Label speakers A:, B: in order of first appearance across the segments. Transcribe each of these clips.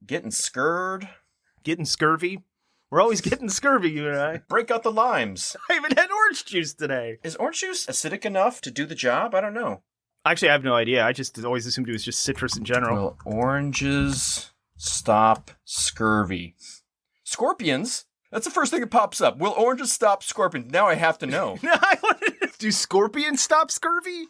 A: Getting scurred.
B: Getting scurvy. We're always getting scurvy, you and I.
A: Break out the limes.
B: I even had orange juice today.
A: Is orange juice acidic enough to do the job? I don't know.
B: Actually, I have no idea. I just always assumed it was just citrus in general.
A: Will oranges stop scurvy? Scorpions? That's the first thing that pops up. Will oranges stop scorpions? Now I have to know.
B: Do scorpions stop scurvy?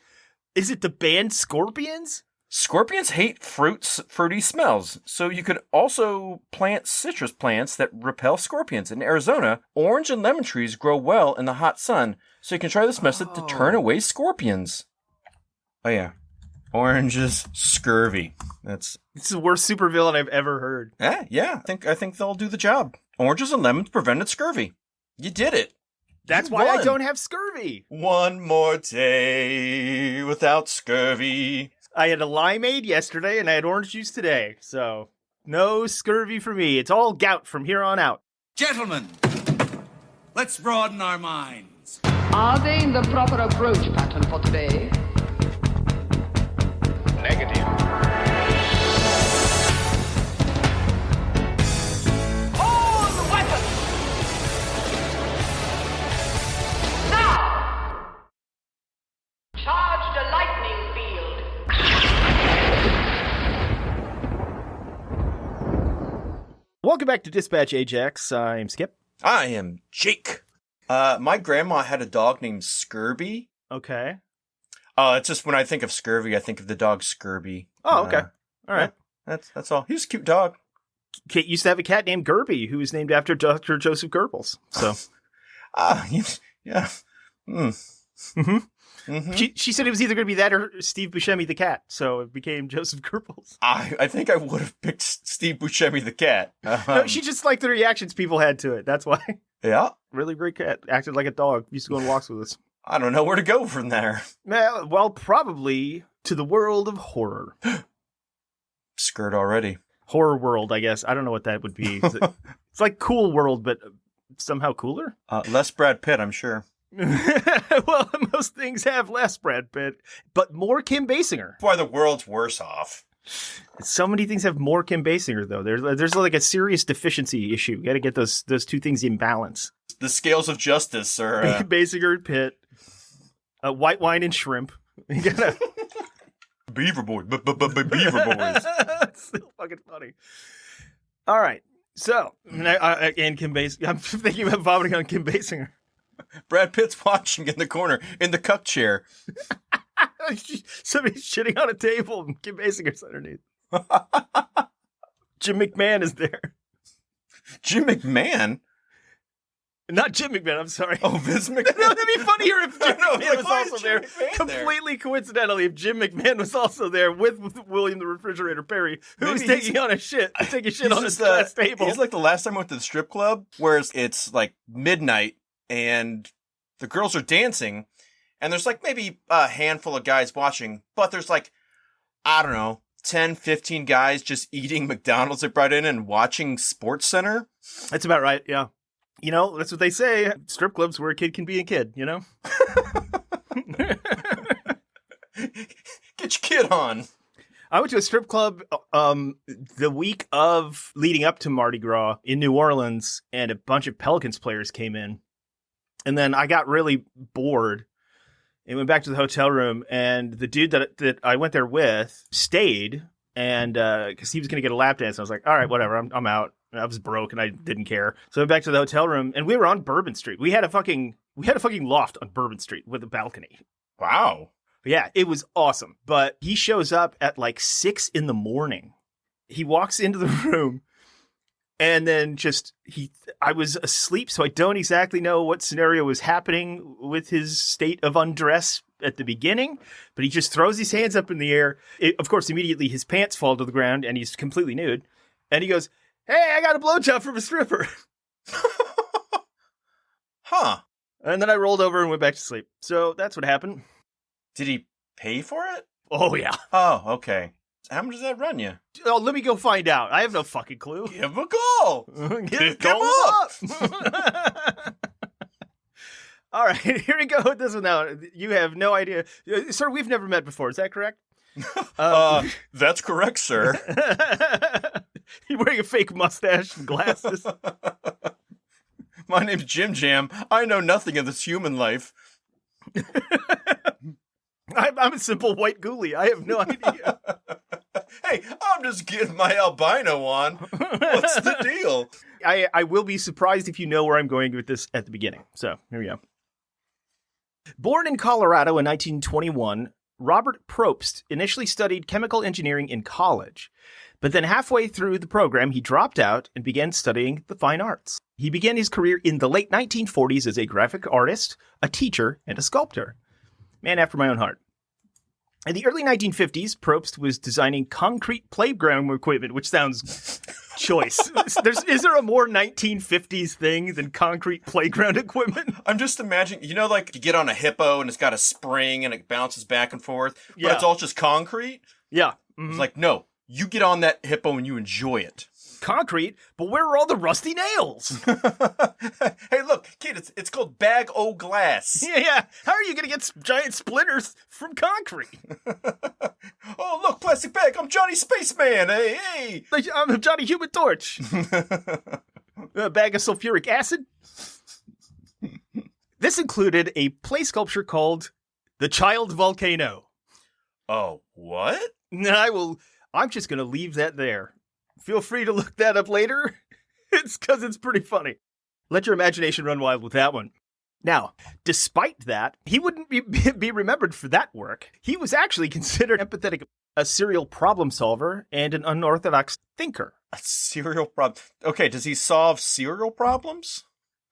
B: Is it the band Scorpions?
A: Scorpions hate fruity smells, so you could also plant citrus plants that repel scorpions. In Arizona, orange and lemon trees grow well in the hot sun, so you can try this method to turn away scorpions. Oh yeah, oranges, scurvy. It's
B: the worst supervillain I've ever heard.
A: Yeah. I think they'll do the job. Oranges and lemons prevented scurvy. You did it.
B: That's why I don't have scurvy.
A: One more day without scurvy.
B: I had a limeade yesterday and I had orange juice today, so no scurvy for me. It's all gout from here on out.
C: Gentlemen, let's broaden our minds.
D: Are they in the proper approach pattern for today?
E: Negative.
D: Hold the weapon! Now! Charge the lightning field.
B: Welcome back to Dispatch Ajax. I'm Skip.
A: I am Jake. My grandma had a dog named Scurvy.
B: Okay.
A: It's just when I think of scurvy, I think of the dog Scurvy.
B: Oh, okay. All right.
A: That's all. He was a cute dog.
B: Kate used to have a cat named Gerby, who was named after Dr. Joseph Goebbels. So,
A: yeah.
B: She said it was either going to be that or Steve Buscemi the cat, so it became Joseph Goebbels.
A: I think I would have picked Steve Buscemi the cat.
B: No, she just liked the reactions people had to it. That's why.
A: Yeah.
B: Really great cat. Acted like a dog. Used to go on walks with us.
A: I don't know where to go from there.
B: Well, probably to the world of horror.
A: Skirt already.
B: Horror world, I guess. I don't know what that would be. It's like Cool World, but somehow cooler?
A: Less Brad Pitt, I'm sure.
B: Well, most things have less Brad Pitt, but more Kim Basinger.
A: That's why the world's worse off.
B: So many things have more Kim Basinger, though. There's like a serious deficiency issue. You got to get those two things in balance.
A: The scales of justice are...
B: Basinger and Pitt. White wine and shrimp. You gotta...
A: Beaver Boys. Beaver Boys.
B: It's still fucking funny. All right. So, and Kim Basinger. I'm thinking about vomiting on Kim Basinger.
A: Brad Pitt's watching in the corner, in the cuck chair.
B: Somebody's shitting on a table and Kim Basinger's underneath. Jim McMahon is there.
A: Jim McMahon?
B: Not Jim McMahon, I'm sorry.
A: Oh, Vince McMahon.
B: No, that'd be funnier if Jim McMahon was
A: why
B: also
A: is
B: there.
A: Jim McMahon
B: Completely coincidentally, if Jim McMahon was also there with William the Refrigerator Perry, who was taking a shit on his glass table.
A: He's like the last time I went to the strip club, where it's like midnight and the girls are dancing, and there's like maybe a handful of guys watching, but there's like, I don't know, 10, 15 guys just eating McDonald's they brought in and watching Sports Center.
B: That's about right, yeah. You know, that's what they say. Strip clubs where a kid can be a kid, you know?
A: Get your kid on.
B: I went to a strip club the week of leading up to Mardi Gras in New Orleans, and a bunch of Pelicans players came in. And then I got really bored and went back to the hotel room, and the dude that I went there with stayed, and because he was going to get a lap dance. I was like, all right, whatever, I'm out. I was broke and I didn't care. So I went back to the hotel room, and we were on Bourbon Street. We had a fucking loft on Bourbon Street with a balcony.
A: Wow.
B: Yeah, it was awesome. But he shows up at like 6 a.m. He walks into the room, and then I was asleep, so I don't exactly know what scenario was happening with his state of undress at the beginning, but he just throws his hands up in the air. Of course, immediately his pants fall to the ground, and he's completely nude. And he goes, "Hey, I got a blowjob from a stripper."
A: Huh.
B: And then I rolled over and went back to sleep. So that's what happened.
A: Did he pay for it?
B: Oh, yeah.
A: Oh, okay. How much does that run you?
B: Oh, let me go find out. I have no fucking clue.
A: Give him a call.
B: Pick him up. All right, here we go with this one now. You have no idea. Sir, we've never met before. Is that correct?
A: That's correct, sir.
B: You're wearing a fake mustache and glasses.
A: My name's Jim Jam. I know nothing of this human life.
B: I'm a simple white ghoulie. I have no idea.
A: Hey, I'm just getting my albino on. What's the deal?
B: I will be surprised if you know where I'm going with this at the beginning. So, here we go. Born in Colorado in 1921, Robert Propst initially studied chemical engineering in college. But then halfway through the program, he dropped out and began studying the fine arts. He began his career in the late 1940s as a graphic artist, a teacher, and a sculptor. Man after my own heart. In the early 1950s, Propst was designing concrete playground equipment, which sounds choice. Is there a more 1950s thing than concrete playground equipment?
A: I'm just imagining, you know, like you get on a hippo and it's got a spring and it bounces back and forth, but
B: Yeah.
A: it's all just concrete?
B: Yeah.
A: It's like, no, you get on that hippo and you enjoy it.
B: Concrete? But where are all the rusty nails?
A: Hey, look, kid, it's called bag o' glass.
B: Yeah. How are you going to get giant splinters from concrete?
A: Oh, look, plastic bag. I'm Johnny Spaceman. Hey.
B: Like, I'm Johnny Human Torch. A bag of sulfuric acid. This included a play sculpture called The Child Volcano.
A: Oh, what?
B: I'm just going to leave that there. Feel free to look that up later. It's because it's pretty funny. Let your imagination run wild with that one. Now, despite that, he wouldn't be remembered for that work. He was actually considered empathetic, a serial problem solver, and an unorthodox thinker.
A: A cereal problem. Okay, does he solve cereal problems?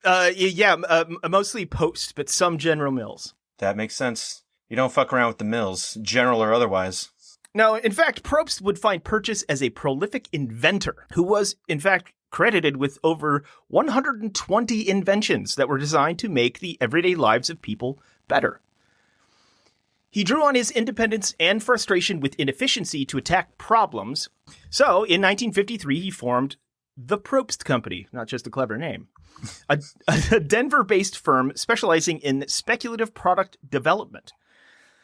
B: Mostly Post, but some General Mills.
A: That makes sense. You don't fuck around with the mills, general or otherwise.
B: Now, in fact, Propst would find Purchas as a prolific inventor who was, in fact, credited with over 120 inventions that were designed to make the everyday lives of people better. He drew on his independence and frustration with inefficiency to attack problems. So, in 1953, he formed the Propst Company, not just a clever name, a Denver-based firm specializing in speculative product development.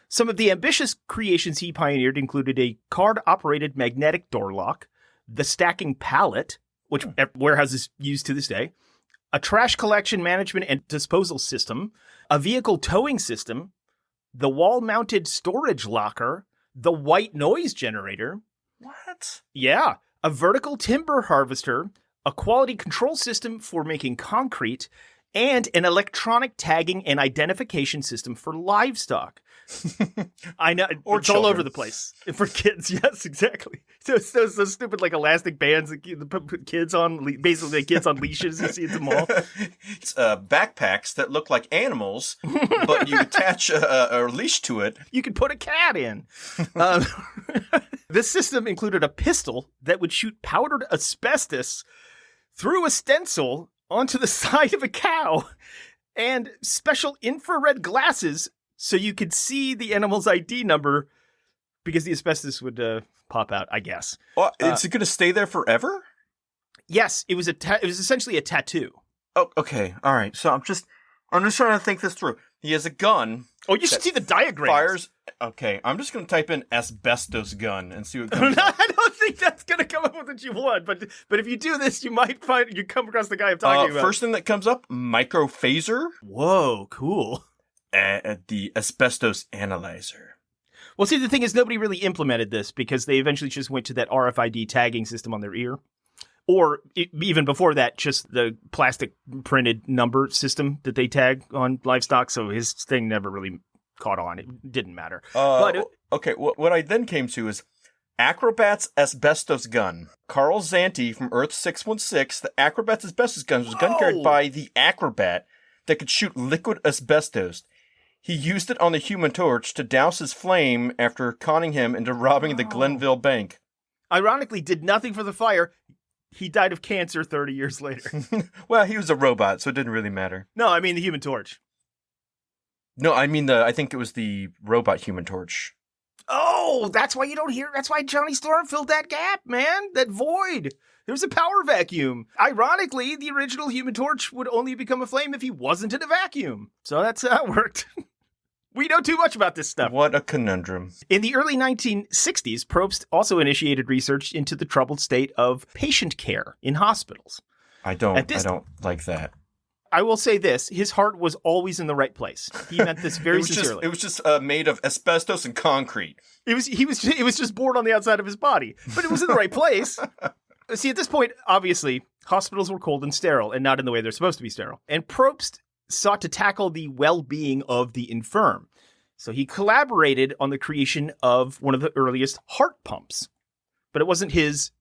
B: Some of the ambitious creations he pioneered included a card-operated magnetic door lock, the stacking pallet, which warehouses use to this day, a trash collection management and disposal system, a vehicle towing system, the wall-mounted storage locker, the white noise generator.
A: What?
B: Yeah, a vertical timber harvester, a quality control system for making concrete, and an electronic tagging and identification system for livestock. I know,
A: Or
B: it's all
A: children.
B: over the place. For kids, yes, exactly. So stupid, like, elastic bands that put kids on, basically kids on leashes you see at the mall.
A: It's backpacks that look like animals, but you attach a leash to it.
B: You could put a cat in. This system included a pistol that would shoot powdered asbestos through a stencil onto the side of a cow, and special infrared glasses so you could see the animal's ID number because the asbestos would pop out, I guess.
A: Oh, is it going to stay there forever?
B: Yes, it was essentially a tattoo.
A: Oh, okay. All right. So I'm just trying to think this through. He has a gun.
B: Oh, you should see the diagrams.
A: Fires. Okay, I'm just going to type in asbestos gun and see what comes up.
B: I don't think that's going to come up with what you want, but if you do this, you might you come across the guy I'm talking about.
A: First thing that comes up, microphaser.
B: Whoa, cool.
A: The asbestos analyzer.
B: Well, see, the thing is, nobody really implemented this because they eventually just went to that RFID tagging system on their ear. Or even before that, just the plastic printed number system that they tag on livestock. So his thing never really caught on. It didn't matter.
A: Okay, what I then came to is Acrobat's asbestos gun. Carl Zanti from Earth 616, the Acrobat's asbestos gun was a gun carried by the Acrobat that could shoot liquid asbestos. He used it on the Human Torch to douse his flame after conning him into robbing the Glenville Bank.
B: Ironically, did nothing for the fire. He died of cancer 30 years later.
A: Well, he was a robot, so it didn't really matter.
B: No, I mean the Human Torch.
A: No, I mean I think it was the robot Human Torch.
B: Oh, that's why you don't hear. That's why Johnny Storm filled that gap, man. That void. There was a power vacuum. Ironically, the original Human Torch would only become a flame if he wasn't in a vacuum. So that's how it worked. We know too much about this stuff.
A: What a conundrum.
B: In the early 1960s, Propst also initiated research into the troubled state of patient care in hospitals.
A: I don't like that.
B: I will say this, his heart was always in the right place. He meant this very sincerely.
A: It was just made of asbestos and concrete.
B: It was just bored on the outside of his body, but it was in the right place. See, at this point, obviously, hospitals were cold and sterile and not in the way they're supposed to be sterile. And Propst sought to tackle the well-being of the infirm. So he collaborated on the creation of one of the earliest heart pumps, but it wasn't his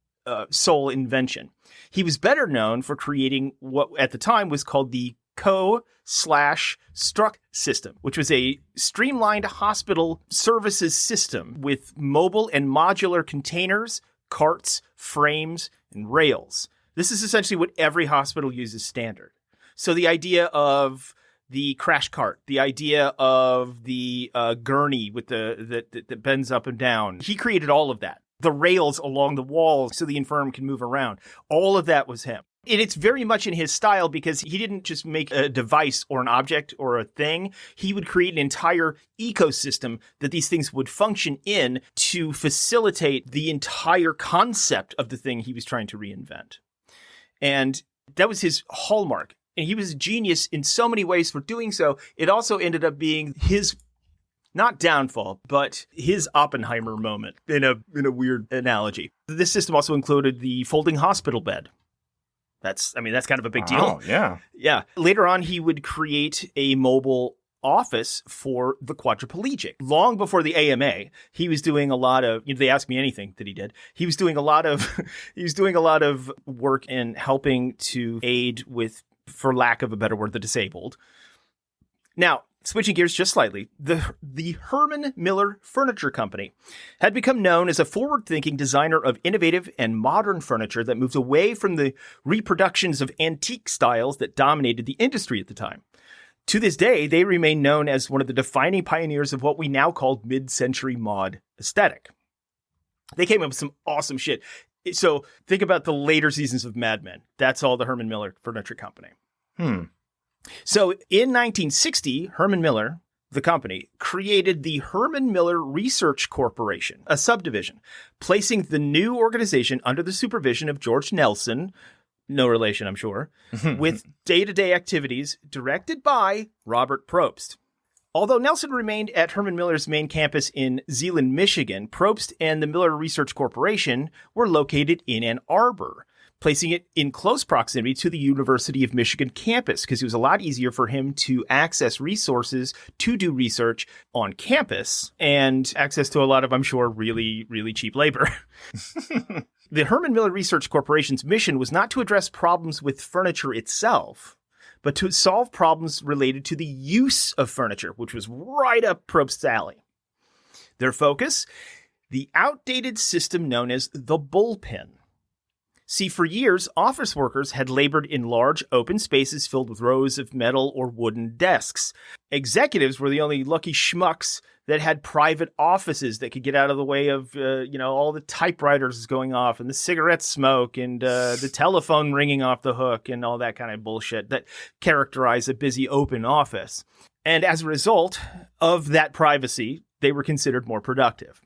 B: sole invention. He was better known for creating what at the time was called the Co/Struck system, which was a streamlined hospital services system with mobile and modular containers, carts, frames, and rails. This is essentially what every hospital uses standard. So the idea of the crash cart, the idea of the gurney with that bends up and down, he created all of that. The rails along the walls so the infirm can move around. All of that was him. And it's very much in his style because he didn't just make a device or an object or a thing. He would create an entire ecosystem that these things would function in to facilitate the entire concept of the thing he was trying to reinvent. And that was his hallmark. And he was a genius in so many ways for doing so. It also ended up being his not downfall, but his Oppenheimer moment in a weird analogy. This system also included the folding hospital bed. That's kind of a big deal.
A: Oh, yeah.
B: Yeah. Later on, he would create a mobile office for the quadriplegic. Long before the AMA, he was doing a lot of, they ask me anything that he did. He was doing a lot of work in helping to aid with, for lack of a better word, the disabled. Now, switching gears just slightly, the Herman Miller Furniture Company had become known as a forward-thinking designer of innovative and modern furniture that moved away from the reproductions of antique styles that dominated the industry at the time. To this day, they remain known as one of the defining pioneers of what we now call mid-century mod aesthetic. They came up with some awesome shit. So think about the later seasons of Mad Men. That's all the Herman Miller Furniture Company. So in 1960, Herman Miller, the company, created the Herman Miller Research Corporation, a subdivision, placing the new organization under the supervision of George Nelson, no relation, I'm sure, with day-to-day activities directed by Robert Propst. Although Nelson remained at Herman Miller's main campus in Zeeland, Michigan, Propst and the Miller Research Corporation were located in Ann Arbor, placing it in close proximity to the University of Michigan campus because it was a lot easier for him to access resources to do research on campus and access to a lot of, I'm sure, really, really cheap labor. The Herman Miller Research Corporation's mission was not to address problems with furniture itself, but to solve problems related to the use of furniture, which was right up Propst's alley. Their focus? The outdated system known as the bullpen. See, for years, office workers had labored in large open spaces filled with rows of metal or wooden desks. Executives were the only lucky schmucks that had private offices that could get out of the way of, all the typewriters going off and the cigarette smoke and the telephone ringing off the hook and all that kind of bullshit that characterized a busy open office. And as a result of that privacy, they were considered more productive.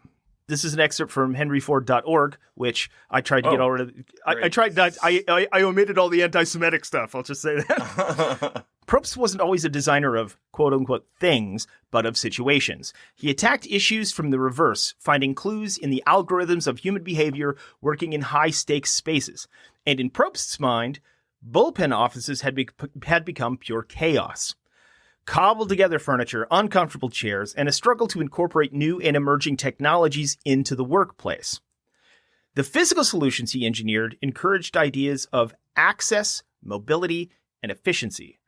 B: This is an excerpt from henryford.org, which I tried to get all rid of. I omitted all the anti-Semitic stuff. I'll just say that. Propst wasn't always a designer of quote-unquote things, but of situations. He attacked issues from the reverse, finding clues in the algorithms of human behavior working in high-stakes spaces. And in Propst's mind, bullpen offices had become pure chaos. Cobbled together furniture, uncomfortable chairs, and a struggle to incorporate new and emerging technologies into the workplace. The physical solutions he engineered encouraged ideas of access, mobility, and efficiency.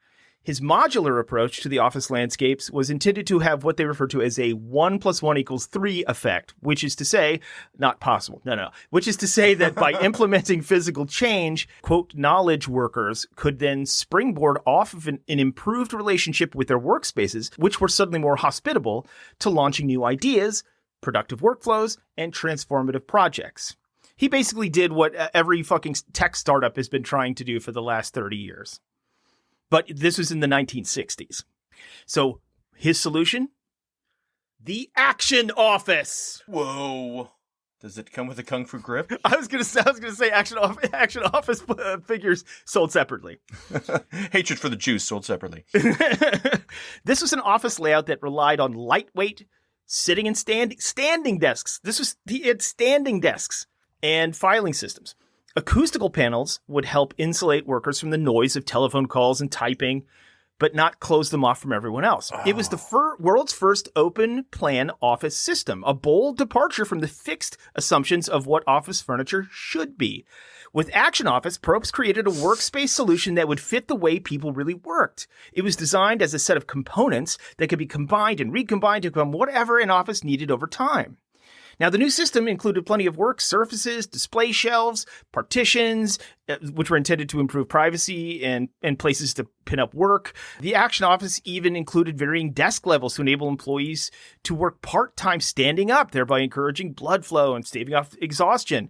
B: His modular approach to the office landscapes was intended to have what they refer to as a 1 + 1 = 3 effect, which is to say, not possible, which is to say that by implementing physical change, quote, knowledge workers could then springboard off of an improved relationship with their workspaces, which were suddenly more hospitable to launching new ideas, productive workflows, and transformative projects. He basically did what every fucking tech startup has been trying to do for the last 30 years. But this was in the 1960s. So his solution, The Action Office.
A: Whoa. Does it come with a kung fu grip?
B: I was gonna say Action Office figures sold separately.
A: Hatred for the Jews sold separately.
B: This was an office layout that relied on lightweight sitting and standing desks. It had standing desks and filing systems. Acoustical panels would help insulate workers from the noise of telephone calls and typing, but not close them off from everyone else. It was the world's first open plan office system, a bold departure from the fixed assumptions of what office furniture should be. With Action Office, Propst created a workspace solution that would fit the way people really worked. It was designed as a set of components that could be combined and recombined to become whatever an office needed over time. Now, the new system included plenty of work surfaces, display shelves, partitions, which were intended to improve privacy and places to pin up work. The Action Office even included varying desk levels to enable employees to work part-time standing up, thereby encouraging blood flow and staving off exhaustion.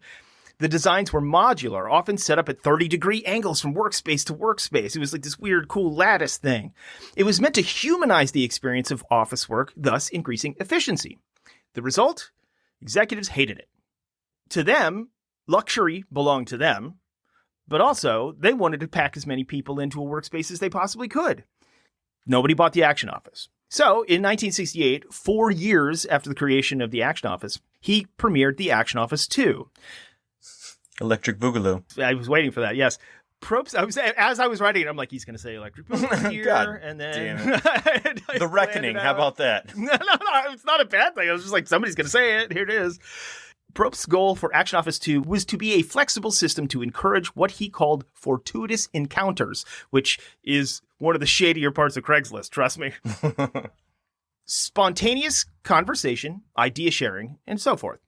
B: The designs were modular, often set up at 30-degree angles from workspace to workspace. It was like this weird, cool lattice thing. It was meant to humanize the experience of office work, thus increasing efficiency. The result? Executives hated it. To them, luxury belonged to them, but also they wanted to pack as many people into a workspace as they possibly could. Nobody bought the Action Office. So, in 1968, 4 years after the creation of the Action Office, he premiered the Action Office 2.
A: Electric Boogaloo.
B: I was waiting for that, yes. Propst, as I was writing it, I'm like, he's going to say Electric Boogaloo here,
A: God
B: and then...
A: damn it. The Reckoning, how about that?
B: No, it's not a bad thing. I was just like, somebody's going to say it. Here it is. Propst's goal for Action Office 2 was to be a flexible system to encourage what he called fortuitous encounters, which is one of the shadier parts of Craigslist, trust me. Spontaneous conversation, idea sharing, and so forth.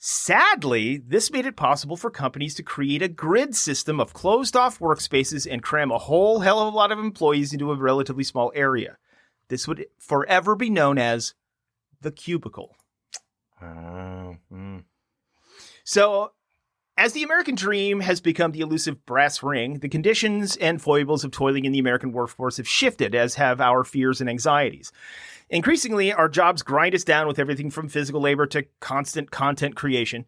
B: Sadly, this made it possible for companies to create a grid system of closed-off workspaces and cram a whole hell of a lot of employees into a relatively small area. This would forever be known as the cubicle. So, as the American dream has become the elusive brass ring, the conditions and foibles of toiling in the American workforce have shifted, as have our fears and anxieties. Increasingly, our jobs grind us down with everything from physical labor to constant content creation.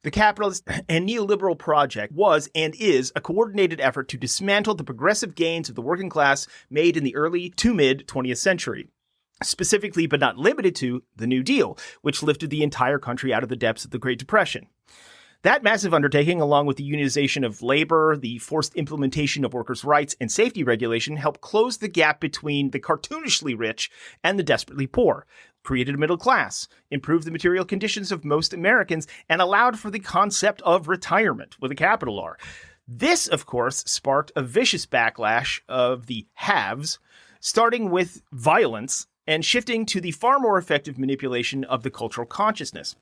B: The capitalist and neoliberal project was and is a coordinated effort to dismantle the progressive gains of the working class made in the early to mid 20th century. Specifically, but not limited to, the New Deal, which lifted the entire country out of the depths of the Great Depression. That massive undertaking, along with the unionization of labor, the forced implementation of workers' rights, and safety regulation, helped close the gap between the cartoonishly rich and the desperately poor, created a middle class, improved the material conditions of most Americans, and allowed for the concept of retirement, with a capital R. This, of course, sparked a vicious backlash of the haves, starting with violence and shifting to the far more effective manipulation of the cultural consciousness.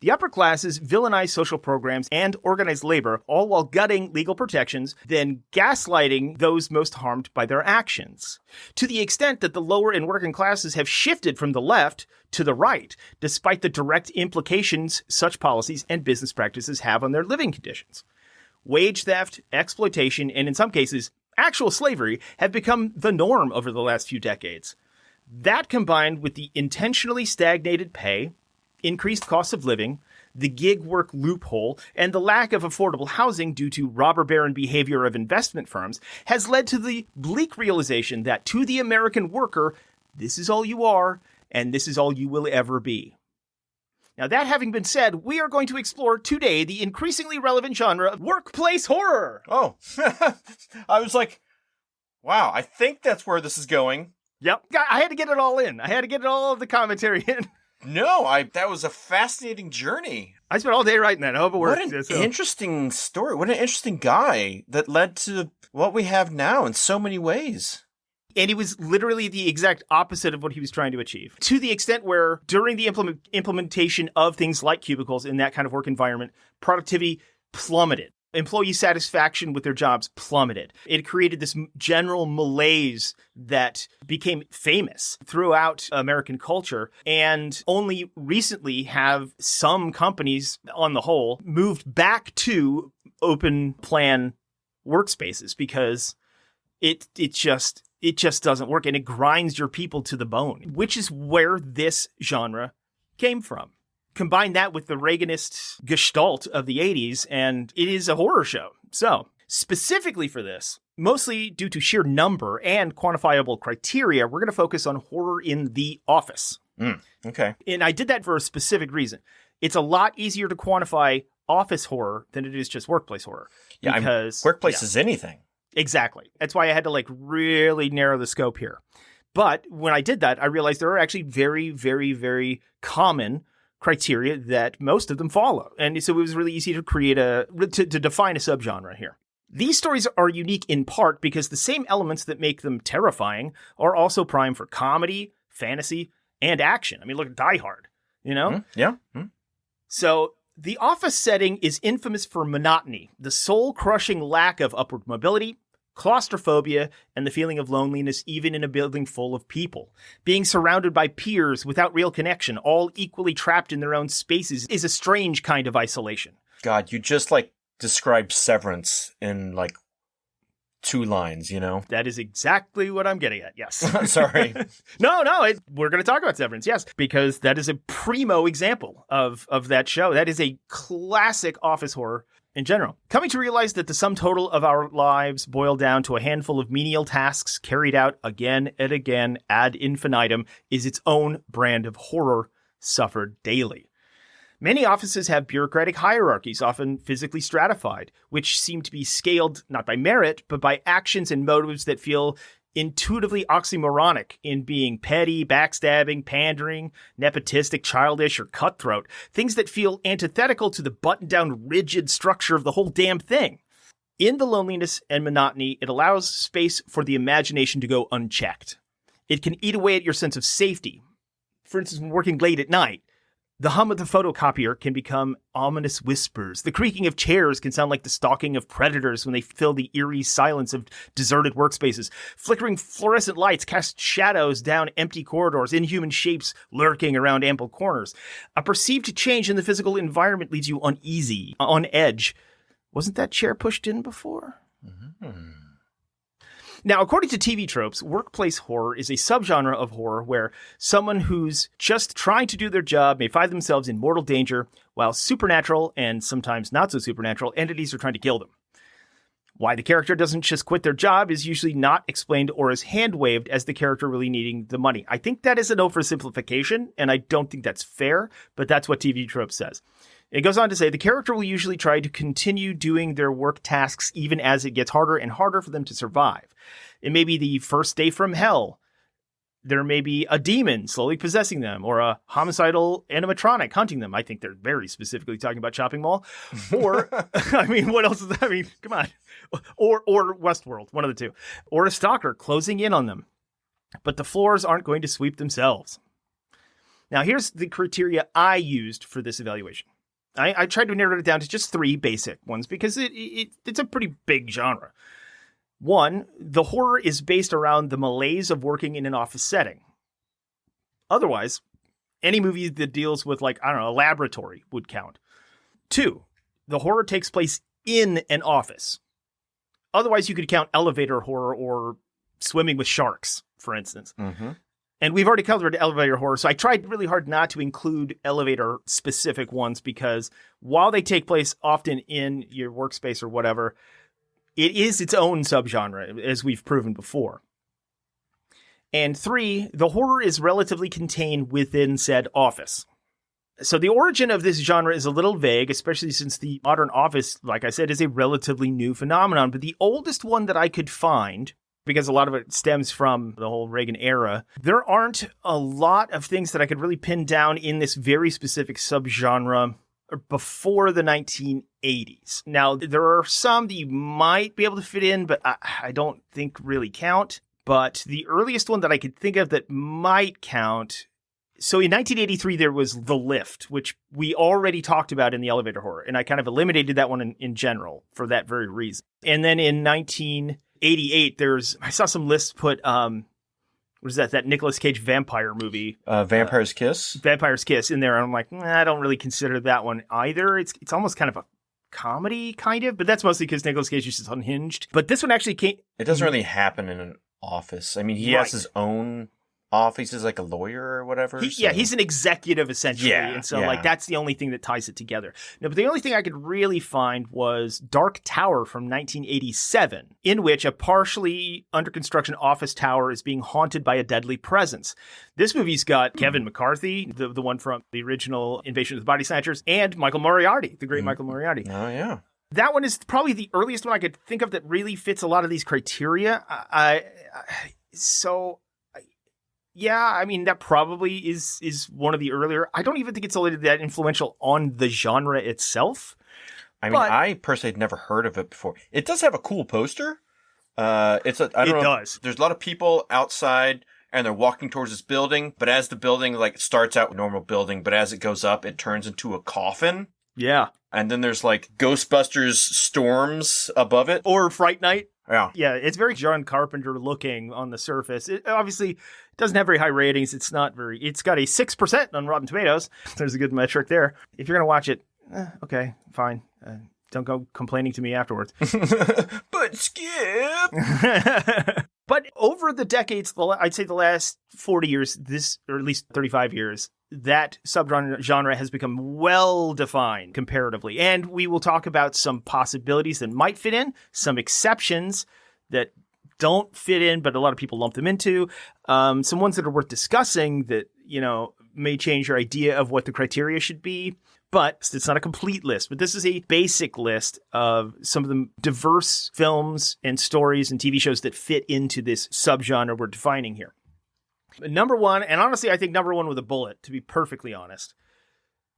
B: The upper classes villainized social programs and organized labor, all while gutting legal protections, then gaslighting those most harmed by their actions. To the extent that the lower and working classes have shifted from the left to the right, despite the direct implications such policies and business practices have on their living conditions. Wage theft, exploitation, and in some cases, actual slavery have become the norm over the last few decades. That combined with the intentionally stagnated pay, increased cost of living, the gig work loophole, and the lack of affordable housing due to robber baron behavior of investment firms has led to the bleak realization that to the American worker, this is all you are, and this is all you will ever be. Now, that having been said, we are going to explore today the increasingly relevant genre of workplace horror.
A: Oh, I was like, wow, I think that's where this is going.
B: Yep. I had to get it all in. I had to get all of the commentary in.
A: No, that was a fascinating journey.
B: I spent all day writing that. I hope it worked.
A: What an interesting story. What an interesting guy that led to what we have now in so many ways.
B: And he was literally the exact opposite of what he was trying to achieve. To the extent where during the implementation of things like cubicles in that kind of work environment, productivity plummeted. Employee satisfaction with their jobs plummeted. It created this general malaise that became famous throughout American culture. And only recently have some companies, on the whole, moved back to open plan workspaces because it just it just doesn't work, and it grinds your people to the bone, which is where this genre came from. Combine that with the Reaganist gestalt of the 80s, and it is a horror show. So, specifically for this, mostly due to sheer number and quantifiable criteria, we're going to focus on horror in the office.
A: Okay.
B: And I did that for a specific reason. It's a lot easier to quantify office horror than it is just workplace horror.
A: Yeah,
B: because
A: workplace is anything.
B: Exactly. That's why I had to really narrow the scope here. But when I did that, I realized there are actually very, very, very common criteria that most of them follow. And so it was really easy to create to define a subgenre here. These stories are unique in part because the same elements that make them terrifying are also prime for comedy, fantasy, and action. I mean, look at Die Hard, you know?
A: Mm-hmm. Yeah. Mm-hmm.
B: So the office setting is infamous for monotony, the soul-crushing lack of upward mobility, claustrophobia, and the feeling of loneliness even in a building full of people. Being surrounded by peers without real connection, all equally trapped in their own spaces, is a strange kind of isolation.
A: God, you just described Severance in 2 lines, you know?
B: That is exactly what I'm getting at, yes.
A: Sorry.
B: No, we're going to talk about Severance, yes, because that is a primo example of that show. That is a classic office horror in general. Coming to realize that the sum total of our lives boil down to a handful of menial tasks carried out again and again ad infinitum is its own brand of horror suffered daily. Many offices have bureaucratic hierarchies, often physically stratified, which seem to be scaled not by merit, but by actions and motives that feel intuitively oxymoronic in being petty, backstabbing, pandering, nepotistic, childish, or cutthroat. Things that feel antithetical to the buttoned-down, rigid structure of the whole damn thing. In the loneliness and monotony, it allows space for the imagination to go unchecked. It can eat away at your sense of safety. For instance, when working late at night, the hum of the photocopier can become ominous whispers. The creaking of chairs can sound like the stalking of predators when they fill the eerie silence of deserted workspaces. Flickering fluorescent lights cast shadows down empty corridors, inhuman shapes lurking around ample corners. A perceived change in the physical environment leaves you uneasy, on edge. Wasn't that chair pushed in before? Mm-hmm. Now, according to TV tropes, workplace horror is a subgenre of horror where someone who's just trying to do their job may find themselves in mortal danger, while supernatural, and sometimes not so supernatural, entities are trying to kill them. Why the character doesn't just quit their job is usually not explained or is hand-waved as the character really needing the money. I think that is an oversimplification, and I don't think that's fair, but that's what TV tropes says. It goes on to say the character will usually try to continue doing their work tasks even as it gets harder and harder for them to survive. It may be the first day from hell. There may be a demon slowly possessing them, or a homicidal animatronic hunting them. I think they're very specifically talking about Shopping Mall. Or, I mean, what else is that? I mean, come on. Or Westworld, one of the two. Or a stalker closing in on them. But the floors aren't going to sweep themselves. Now, here's the criteria I used for this evaluation. I tried to narrow it down to just 3 basic ones because it's a pretty big genre. 1, the horror is based around the malaise of working in an office setting. Otherwise, any movie that deals with, a laboratory would count. 2, the horror takes place in an office. Otherwise, you could count elevator horror or swimming with sharks, for instance. Mm-hmm. And we've already covered elevator horror, so I tried really hard not to include elevator-specific ones because while they take place often in your workspace or whatever, it is its own subgenre, as we've proven before. And 3, the horror is relatively contained within said office. So the origin of this genre is a little vague, especially since the modern office, like I said, is a relatively new phenomenon. But the oldest one that I could find, because a lot of it stems from the whole Reagan era, there aren't a lot of things that I could really pin down in this very specific subgenre before the 1980s. Now, there are some that you might be able to fit in, but I don't think really count. But the earliest one that I could think of that might count... So in 1983, there was The Lift, which we already talked about in the elevator horror, and I kind of eliminated that one in general for that very reason. And then in 1988, I saw some lists put, what is that Nicolas Cage vampire movie?
A: Vampire's Kiss?
B: Vampire's Kiss in there. And I'm like, I don't really consider that one either. It's almost kind of a comedy, kind of, but that's mostly because Nicolas Cage is just unhinged. But this one actually came...
A: It doesn't really happen in office. I mean, he has his own office. He's like a lawyer or whatever.
B: Yeah, he's an executive essentially.
A: Yeah,
B: and so
A: yeah.
B: like that's the only thing that ties it together. No, but the only thing I could really find was Dark Tower from 1987, in which a partially under construction office tower is being haunted by a deadly presence. This movie's got Kevin McCarthy, the one from the original Invasion of the Body Snatchers, and Michael Moriarty, the great Michael Moriarty.
A: Oh, yeah.
B: That one is probably the earliest one I could think of that really fits a lot of these criteria. Yeah, I mean, that probably is one of the earlier. I don't even think it's that influential on the genre itself.
A: I mean, I personally had never heard of it before. It does have a cool poster. It
B: does.
A: There's a lot of people outside, and they're walking towards this building. But as the building starts out with a normal building, but as it goes up, it turns into a coffin.
B: Yeah.
A: And then there's Ghostbusters storms above it.
B: Or Fright Night.
A: Yeah.
B: Yeah, it's very John Carpenter looking on the surface. It obviously doesn't have very high ratings. It's got a 6% on Rotten Tomatoes. There's a good metric there. If you're going to watch it, okay, fine. Don't go complaining to me afterwards.
A: But Skip!
B: But over the decades, I'd say the last 40 years, or at least 35 years, that subgenre has become well-defined comparatively. And we will talk about some possibilities that might fit in, some exceptions that don't fit in, but a lot of people lump them into, some ones that are worth discussing that, may change your idea of what the criteria should be. But it's not a complete list, but this is a basic list of some of the diverse films and stories and TV shows that fit into this subgenre we're defining here. Number one, and honestly, I think number one with a bullet, to be perfectly honest,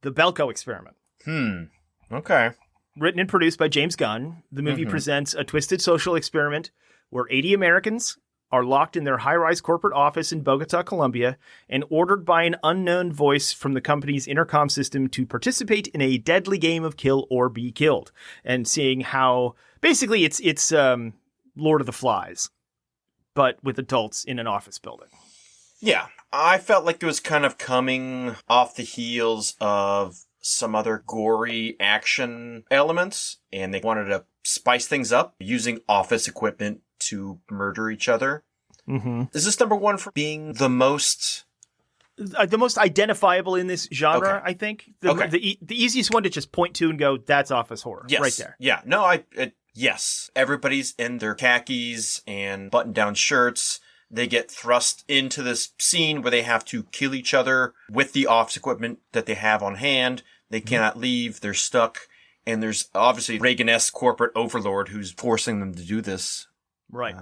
B: The Belko Experiment.
A: Okay.
B: Written and produced by James Gunn, the movie presents a twisted social experiment where 80 Americans are locked in their high-rise corporate office in Bogota, Colombia, and ordered by an unknown voice from the company's intercom system to participate in a deadly game of kill or be killed. And seeing how, basically, it's Lord of the Flies, but with adults in an office building.
A: Yeah. I felt like it was kind of coming off the heels of some other gory action elements, and they wanted to spice things up using office equipment to murder each other. Mm-hmm. Is this number one for being the most
B: identifiable in this genre?
A: Okay.
B: I think
A: Okay.
B: the easiest one to just point to and go, that's office horror.
A: Yes.
B: Right there.
A: Yeah. No, yes. Everybody's in their khakis and button-down shirts. They get thrust into this scene where they have to kill each other with the office equipment that they have on hand. They cannot leave. They're stuck. And there's obviously Reagan-esque corporate overlord who's forcing them to do this.
B: Right.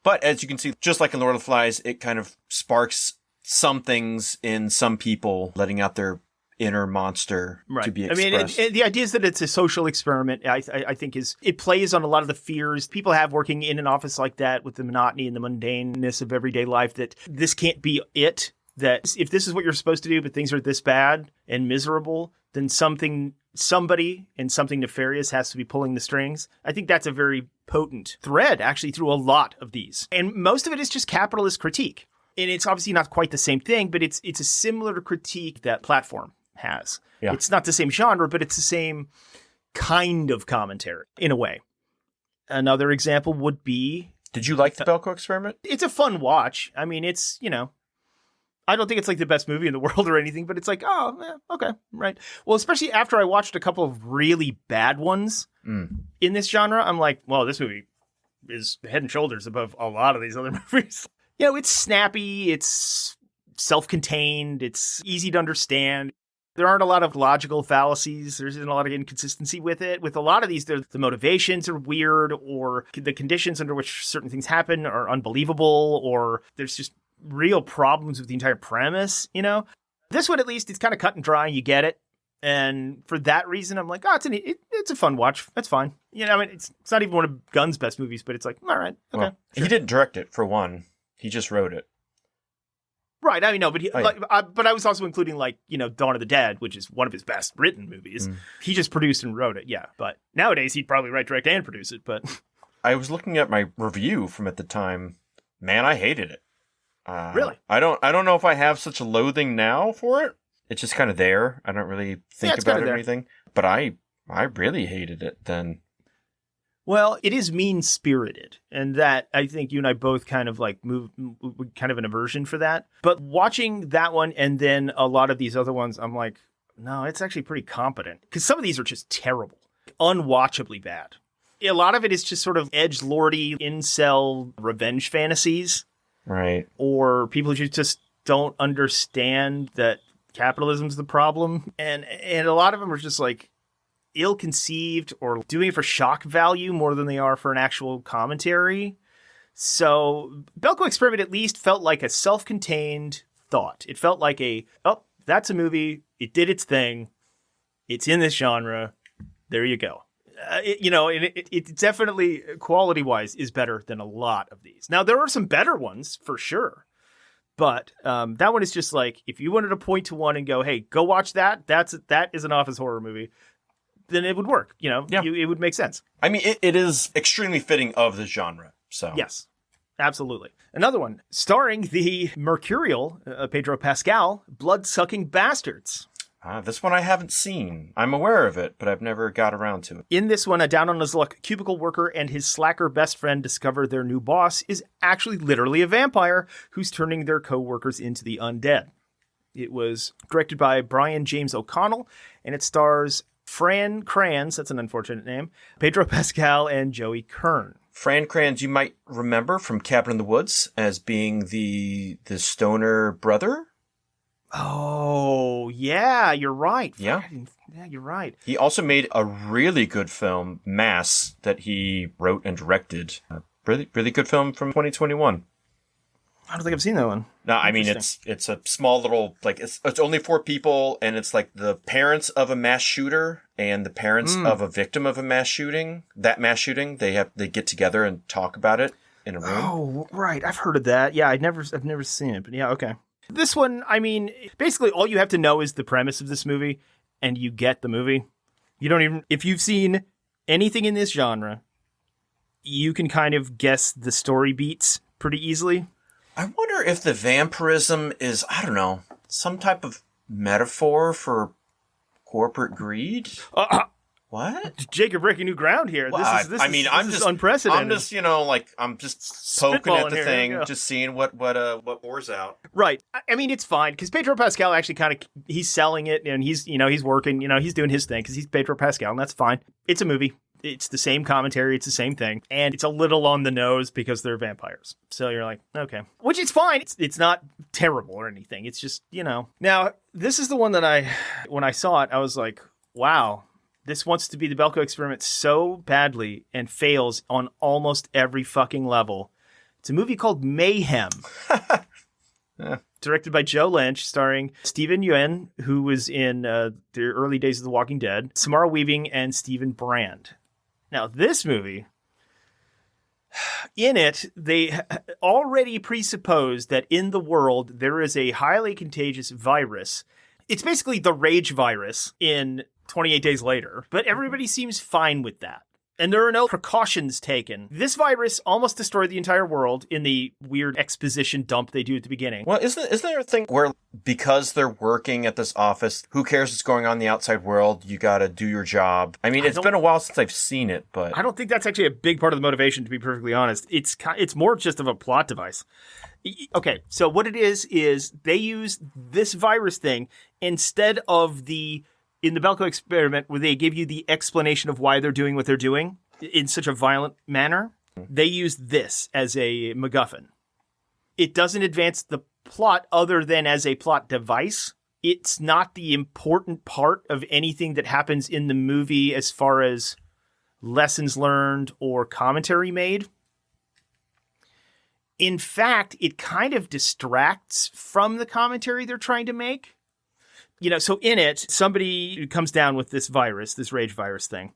A: But as you can see, just like in Lord of the Flies, it kind of sparks some things in some people, letting out their inner monster to be expressed.
B: I mean, the idea is that it's a social experiment. I think it plays on a lot of the fears people have working in an office like that, with the monotony and the mundaneness of everyday life, that this can't be it. That if this is what you're supposed to do, but things are this bad and miserable, then somebody and something nefarious has to be pulling the strings. I think that's a very potent thread, actually, through a lot of these. And most of it is just capitalist critique. And it's obviously not quite the same thing, but it's a similar critique that Platform has. Yeah. It's not the same genre, but it's the same kind of commentary, in a way. Another example would be...
A: Did you like The Belko Experiment?
B: It's a fun watch. I mean, it's, I don't think it's like the best movie in the world or anything, but it's like, oh, yeah, okay, right. Well, especially after I watched a couple of really bad ones in this genre, I'm like, well, this movie is head and shoulders above a lot of these other movies. It's snappy, it's self-contained, it's easy to understand. There aren't a lot of logical fallacies. There isn't a lot of inconsistency with it. With a lot of these, the motivations are weird, or the conditions under which certain things happen are unbelievable, or there's just real problems with the entire premise, This one, at least, it's kind of cut and dry. You get it. And for that reason, I'm like, it's a fun watch. That's fine. I mean, it's not even one of Gunn's best movies, but it's like, all right, okay.
A: Well, sure. He didn't direct it, for one. He just wrote it.
B: Right, I mean, no, but but I was also including, Dawn of the Dead, which is one of his best written movies. He just produced and wrote it, yeah. But nowadays, he'd probably write, direct, and produce it, but...
A: I was looking at my review from at the time. Man, I hated it.
B: Really?
A: I don't know if I have such a loathing now for it. It's just kind of there. I don't really think about it or anything. But I really hated it then.
B: Well, it is mean-spirited, and that I think you and I both kind of like move kind of an aversion for that. But watching that one and then a lot of these other ones, I'm like, no, it's actually pretty competent. Because some of these are just terrible, unwatchably bad. A lot of it is just sort of edgelordy, incel revenge fantasies.
A: Right.
B: Or people who just don't understand that capitalism's the problem. And a lot of them are just like ill-conceived or doing it for shock value more than they are for an actual commentary. So Belko Experiment at least felt like a self-contained thought. It felt like that's a movie. It did its thing. It's in this genre. There you go. It definitely, quality-wise, is better than a lot of these. Now, there are some better ones, for sure. But that one is just like, if you wanted to point to one and go, hey, go watch that. That is an office horror movie. Then it would work, it would make sense.
A: I mean, it is extremely fitting of the genre, so.
B: Yes, absolutely. Another one, starring the mercurial Pedro Pascal, Blood-Sucking Bastards.
A: This one I haven't seen. I'm aware of it, but I've never got around to it.
B: In this one, a down-on-his-luck cubicle worker and his slacker best friend discover their new boss is actually literally a vampire who's turning their co-workers into the undead. It was directed by Brian James O'Connell, and it stars Fran Kranz, that's an unfortunate name, Pedro Pascal, and Joey Kern.
A: Fran Kranz, you might remember from Cabin in the Woods as being the stoner brother.
B: Oh, yeah, you're right.
A: Yeah,
B: you're right.
A: He also made a really good film, Mass, that he wrote and directed. A really, really good film from 2021.
B: I don't think I've seen that one.
A: No, I mean, it's a small little, like, it's only 4 people, and it's like the parents of a mass shooter and the parents of a victim of a mass shooting. That mass shooting, they get together and talk about it in a room.
B: Oh, right. I've heard of that. Yeah, I've never seen it, but yeah, okay. This one, I mean, basically all you have to know is the premise of this movie, and you get the movie. You don't even, if you've seen anything in this genre, you can kind of guess the story beats pretty easily.
A: I wonder if the vampirism is, I don't know, some type of metaphor for corporate greed? What?
B: Jake, you're breaking new ground here.
A: Well,
B: This is unprecedented.
A: I'm just poking at the thing, just seeing what pours out.
B: Right. I mean, it's fine because Pedro Pascal actually kind of, he's selling it and he's working, he's doing his thing because he's Pedro Pascal, and that's fine. It's a movie. It's the same commentary. It's the same thing. And it's a little on the nose because they're vampires. So you're like, okay. Which is fine. It's not terrible or anything. It's just, Now, this is the one that when I saw it, I was like, wow, this wants to be the Belko Experiment so badly and fails on almost every fucking level. It's a movie called Mayhem.
A: Yeah.
B: Directed by Joe Lynch, starring Stephen Yeun, who was in the early days of The Walking Dead, Samara Weaving, and Stephen Brand. Now, this movie, in it, they already presuppose that in the world there is a highly contagious virus. It's basically the rage virus in 28 Days Later, but everybody seems fine with that. And there are no precautions taken. This virus almost destroyed the entire world in the weird exposition dump they do at the beginning.
A: Well, isn't there a thing where because they're working at this office, who cares what's going on in the outside world? You got to do your job. I mean, it's been a while since I've seen it, but
B: I don't think that's actually a big part of the motivation, to be perfectly honest. It's more just of a plot device. Okay, so what it is they use this virus thing instead of in the Belko Experiment, where they give you the explanation of why they're doing what they're doing in such a violent manner, they use this as a MacGuffin. It doesn't advance the plot other than as a plot device. It's not the important part of anything that happens in the movie as far as lessons learned or commentary made. In fact, it kind of distracts from the commentary they're trying to make. So in it, somebody comes down with this virus, this rage virus thing,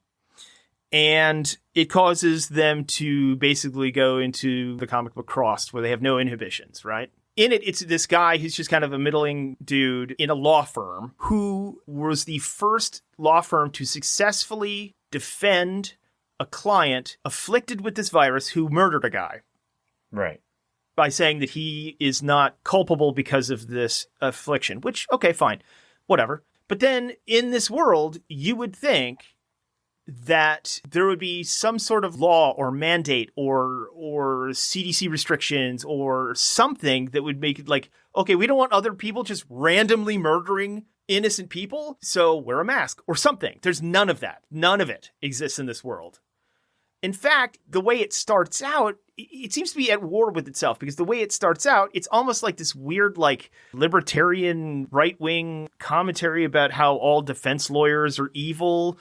B: and it causes them to basically go into the comic book Crossed, where they have no inhibitions, right? In it, it's this guy who's just kind of a middling dude in a law firm who was the first law firm to successfully defend a client afflicted with this virus who murdered a guy.
A: Right.
B: By saying that he is not culpable because of this affliction, which, okay, fine. Whatever. But then in this world, you would think that there would be some sort of law or mandate or CDC restrictions or something that would make it like, okay, we don't want other people just randomly murdering innocent people, so wear a mask or something. There's none of that. None of it exists in this world. In fact, the way it starts out, it seems to be at war with itself, because the way it starts out, it's almost like this weird, like, libertarian right-wing commentary about how all defense lawyers are evil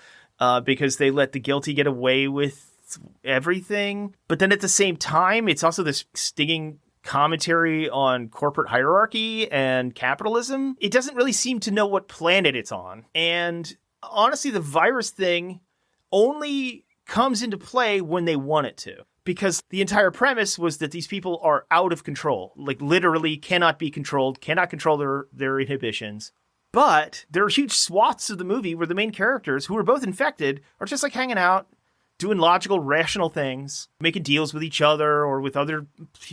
B: because they let the guilty get away with everything. But then at the same time, it's also this stinging commentary on corporate hierarchy and capitalism. It doesn't really seem to know what planet it's on. And honestly, the virus thing only comes into play when they want it to. Because the entire premise was that these people are out of control. Like, literally cannot be controlled, cannot control their inhibitions. But there are huge swaths of the movie where the main characters, who are both infected, are just like hanging out, doing logical, rational things, making deals with each other or with other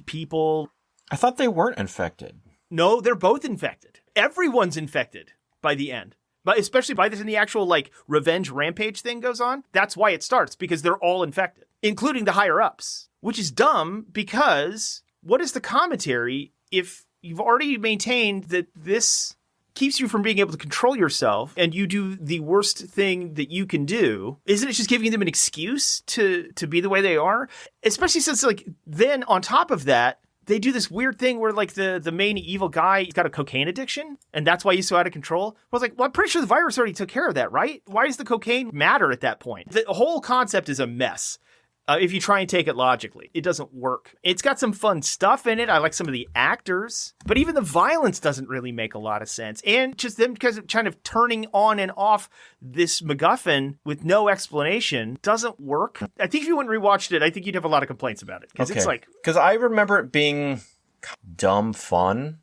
B: people.
A: I thought they weren't infected.
B: No, they're both infected. Everyone's infected by the end. But especially by the time the actual, like, revenge rampage thing goes on, that's why it starts, because they're all infected, including the higher-ups. Which is dumb, because what is the commentary if you've already maintained that this keeps you from being able to control yourself and you do the worst thing that you can do? Isn't it just giving them an excuse to be the way they are? Especially since, like, then on top of that, they do this weird thing where, like, the main evil guy, he's got a cocaine addiction, and that's why he's so out of control. I was like, well, I'm pretty sure the virus already took care of that, right? Why does the cocaine matter at that point? The whole concept is a mess. If you try and take it logically, it doesn't work. It's got some fun stuff in it. I like some of the actors, but even the violence doesn't really make a lot of sense. And just them kind of turning on and off this MacGuffin with no explanation doesn't work. I think if you went and rewatched it, I think you'd have a lot of complaints about it. Because it's like...
A: Because I remember it being dumb fun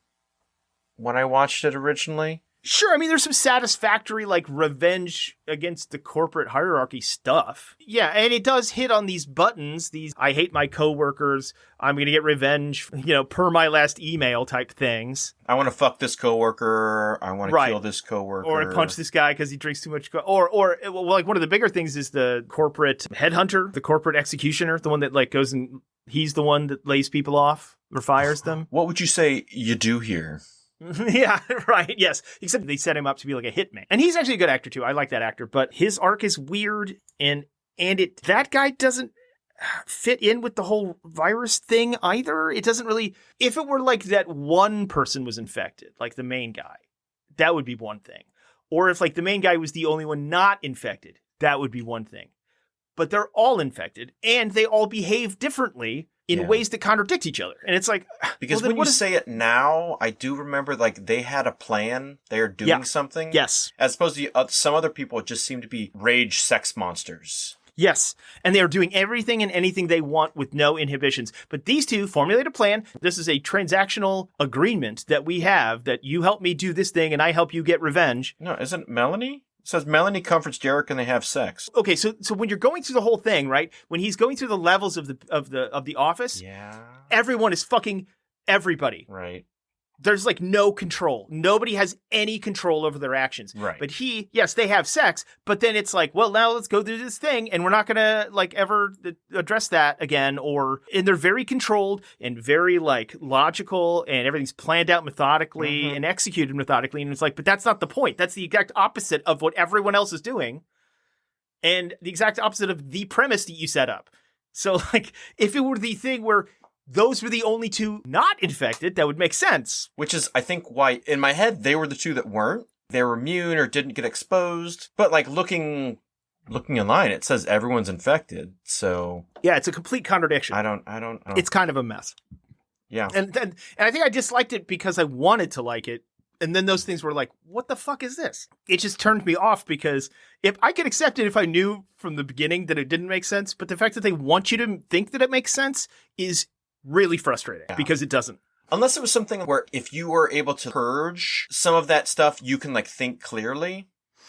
A: when I watched it originally.
B: Sure, I mean, there's some satisfactory, like, revenge against the corporate hierarchy stuff. Yeah, and it does hit on these buttons, these I hate my coworkers, I'm going to get revenge, per my last email type things.
A: I want to fuck this coworker, I want to kill this coworker.
B: Or I punch this guy because he drinks too much. Or like, one of the bigger things is the corporate headhunter, the corporate executioner, the one that, like, goes and he's the one that lays people off or fires them.
A: What would you say you do here?
B: Yeah, right. Yes. Except they set him up to be like a hitman. And he's actually a good actor too. I like that actor, but his arc is weird and that guy doesn't fit in with the whole virus thing either. It doesn't really, if it were like that one person was infected, like the main guy, that would be one thing. Or if, like, the main guy was the only one not infected, that would be one thing. But they're all infected and they all behave differently in ways that contradict each other. And it's like...
A: Because when you say it now, I do remember, like, they had a plan. They are doing something.
B: Yes.
A: As opposed to some other people just seem to be rage sex monsters.
B: Yes. And they are doing everything and anything they want with no inhibitions. But these two formulate a plan. This is a transactional agreement that we have, that you help me do this thing and I help you get revenge.
A: No, isn't Melanie? It says Melanie comforts Derek and they have sex.
B: Okay, so when you're going through the whole thing, right? When he's going through the levels of the office, everyone is fucking everybody.
A: Right.
B: There's, like, no control. Nobody has any control over their actions.
A: Right.
B: But yes, they have sex, but then it's like, well, now let's go through this thing, and we're not gonna, like, ever address that again. And they're very controlled and very, like, logical, and everything's planned out methodically and executed methodically. And it's like, but that's not the point. That's the exact opposite of what everyone else is doing, and the exact opposite of the premise that you set up. So, like, if it were the thing where those were the only two not infected, that would make sense.
A: Which is, I think, why, in my head, they were the two that weren't. They were immune or didn't get exposed. But, like, looking online, it says everyone's infected, so...
B: Yeah, it's a complete contradiction.
A: I don't...
B: It's kind of a mess.
A: Yeah.
B: And I think I disliked it because I wanted to like it. And then those things were like, what the fuck is this? It just turned me off, because if I could accept it if I knew from the beginning that it didn't make sense, but the fact that they want you to think that it makes sense is really frustrating, because it doesn't.
A: Unless it was something where if you were able to purge some of that stuff, you can, like, think clearly.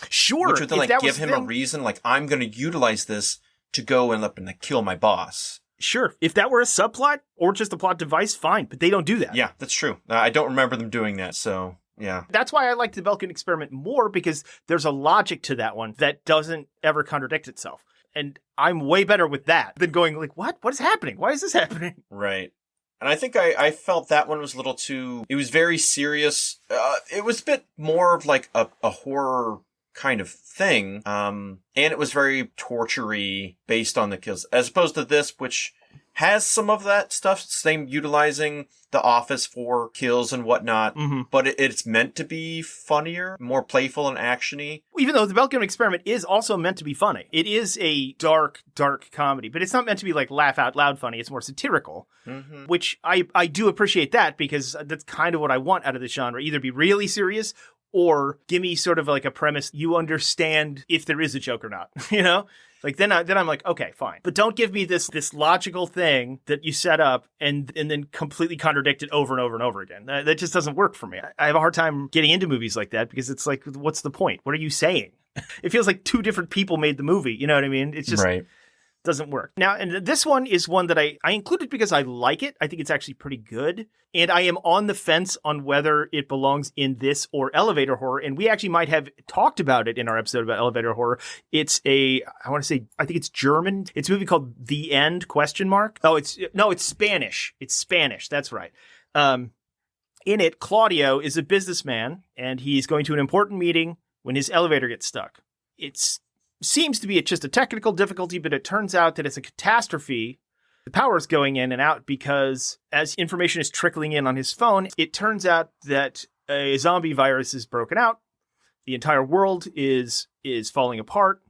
B: Sure.
A: Which would then, like, give him a reason, like, I'm going to utilize this to go and, like, kill my boss.
B: Sure. If that were a subplot or just a plot device, fine. But they don't do that.
A: Yeah, that's true. I don't remember them doing that, so... Yeah.
B: That's why I like the Belkin experiment more, because there's a logic to that one that doesn't ever contradict itself. And I'm way better with that than going like, what is happening? Why is this happening?
A: Right. And I think I felt that one was a little too, it was very serious. It was a bit more of like a horror kind of thing. And it was very torture-y based on the kills, as opposed to this, which has some of that stuff, same utilizing the office for kills and whatnot, but it's meant to be funnier, more playful and actiony.
B: Even though the Belgian Experiment is also meant to be funny. It is a dark, dark comedy, but it's not meant to be like laugh out loud funny. It's more satirical, which I do appreciate that, because that's kind of what I want out of the genre. Either be really serious or give me sort of like a premise you understand if there is a joke or not, you know? Like then I'm like, okay, fine. But don't give me this logical thing that you set up and then completely contradict it over and over and over again. That just doesn't work for me. I have a hard time getting into movies like that, because it's like, what's the point? What are you saying? It feels like two different people made the movie. You know what I mean? It's just doesn't work. Now, and this one is one that I included because I like it. I think it's actually pretty good. And I am on the fence on whether it belongs in this or elevator horror. And we actually might have talked about it in our episode about elevator horror. It's I think it's German. It's a movie called The End, ? Oh, it's Spanish. It's Spanish. That's right. In it, Claudio is a businessman and he's going to an important meeting when his elevator gets stuck. Seems to be just a technical difficulty, but it turns out that it's a catastrophe. The power is going in and out because as information is trickling in on his phone, it turns out that a zombie virus is broken out. The entire world is falling apart.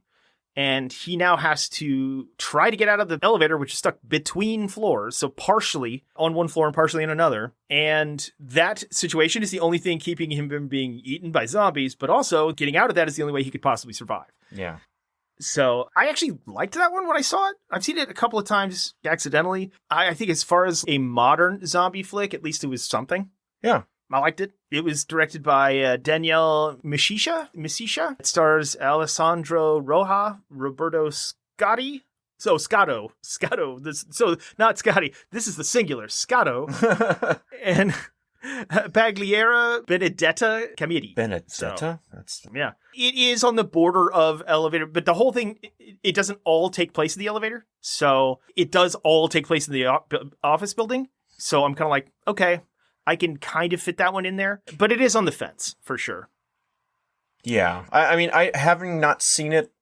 B: And he now has to try to get out of the elevator, which is stuck between floors. So partially on one floor and partially in another. And that situation is the only thing keeping him from being eaten by zombies. But also getting out of that is the only way he could possibly survive.
A: Yeah.
B: So I actually liked that one when I saw it. I've seen it a couple of times accidentally. I think as far as a modern zombie flick, at least it was something.
A: Yeah.
B: I liked it. It was directed by Danielle Misisha. It stars Alessandro Roja, Roberto Scotti. So Scotto. So not Scotty. This is the singular. Scotto. And Pagliera Benedetta Camiri.
A: Benedetta?
B: Yeah. It is on the border of elevator, but the whole thing, it doesn't all take place in the elevator. So it does all take place in the office building. So I'm kind of like, okay, I can kind of fit that one in there, but it is on the fence for sure.
A: Yeah. I mean, having not seen it,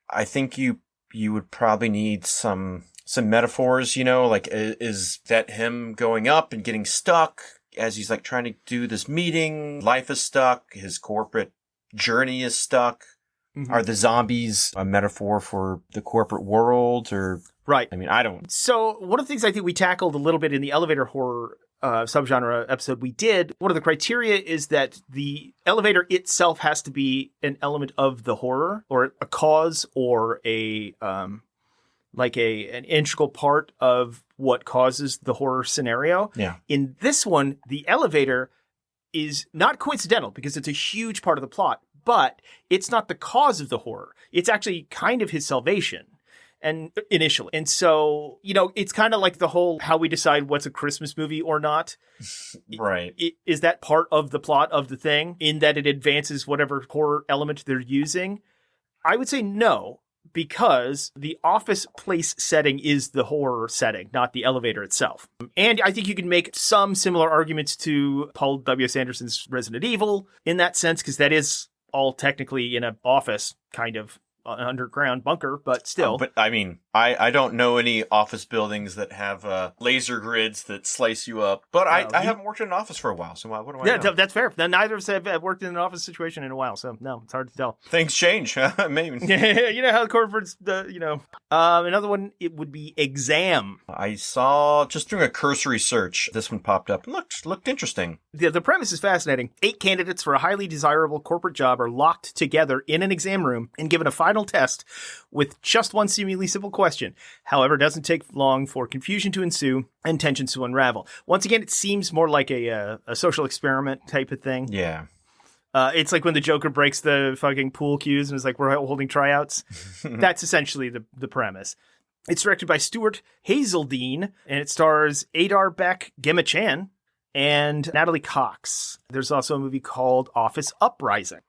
A: I think you would probably need some metaphors, you know, like is that him going up and getting stuck as he's like trying to do this meeting? Life is stuck. His corporate journey is stuck. Are the zombies a metaphor for the corporate world or?
B: Right.
A: I mean, I don't.
B: So one of the things I think we tackled a little bit in the elevator horror subgenre episode we did, one of the criteria is that the elevator itself has to be an element of the horror or a cause or an integral part of what causes the horror scenario.
A: Yeah.
B: In this one, the elevator is not coincidental because it's a huge part of the plot, but it's not the cause of the horror. It's actually kind of his salvation. And initially. And so, you know, it's kind of like the whole how we decide what's a Christmas movie or not.
A: Right.
B: Is that part of the plot of the thing in that it advances whatever horror element they're using? I would say no, because the office place setting is the horror setting, not the elevator itself. And I think you can make some similar arguments to Paul W.S. Anderson's Resident Evil in that sense, because that is all technically in an office kind of underground bunker, but still.
A: But I mean, I don't know any office buildings that have laser grids that slice you up. But I haven't worked in an office for a while, so what do I know?
B: That's fair. Neither of us have worked in an office situation in a while, so no, it's hard to tell.
A: Things change, maybe.
B: You know how the corporates, another one, it would be Exam.
A: I saw, just doing a cursory search, this one popped up and looked interesting.
B: The premise is fascinating. 8 candidates for a highly desirable corporate job are locked together in an exam room and given a final test with just one seemingly simple question. However, it doesn't take long for confusion to ensue and tensions to unravel. Once again, it seems more like a social experiment type of thing.
A: Yeah.
B: It's like when the Joker breaks the fucking pool cues and is like, we're holding tryouts. That's essentially the premise. It's directed by Stuart Hazeldine, and it stars Adar Beck Gemma-chan and Natalie Cox. There's also a movie called Office Uprising.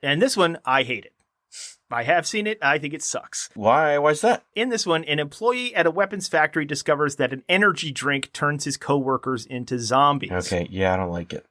B: And this one, I hated. I have seen it. I think it sucks.
A: Why's that?
B: In this one, an employee at a weapons factory discovers that an energy drink turns his coworkers into zombies.
A: Okay, yeah, I don't like it.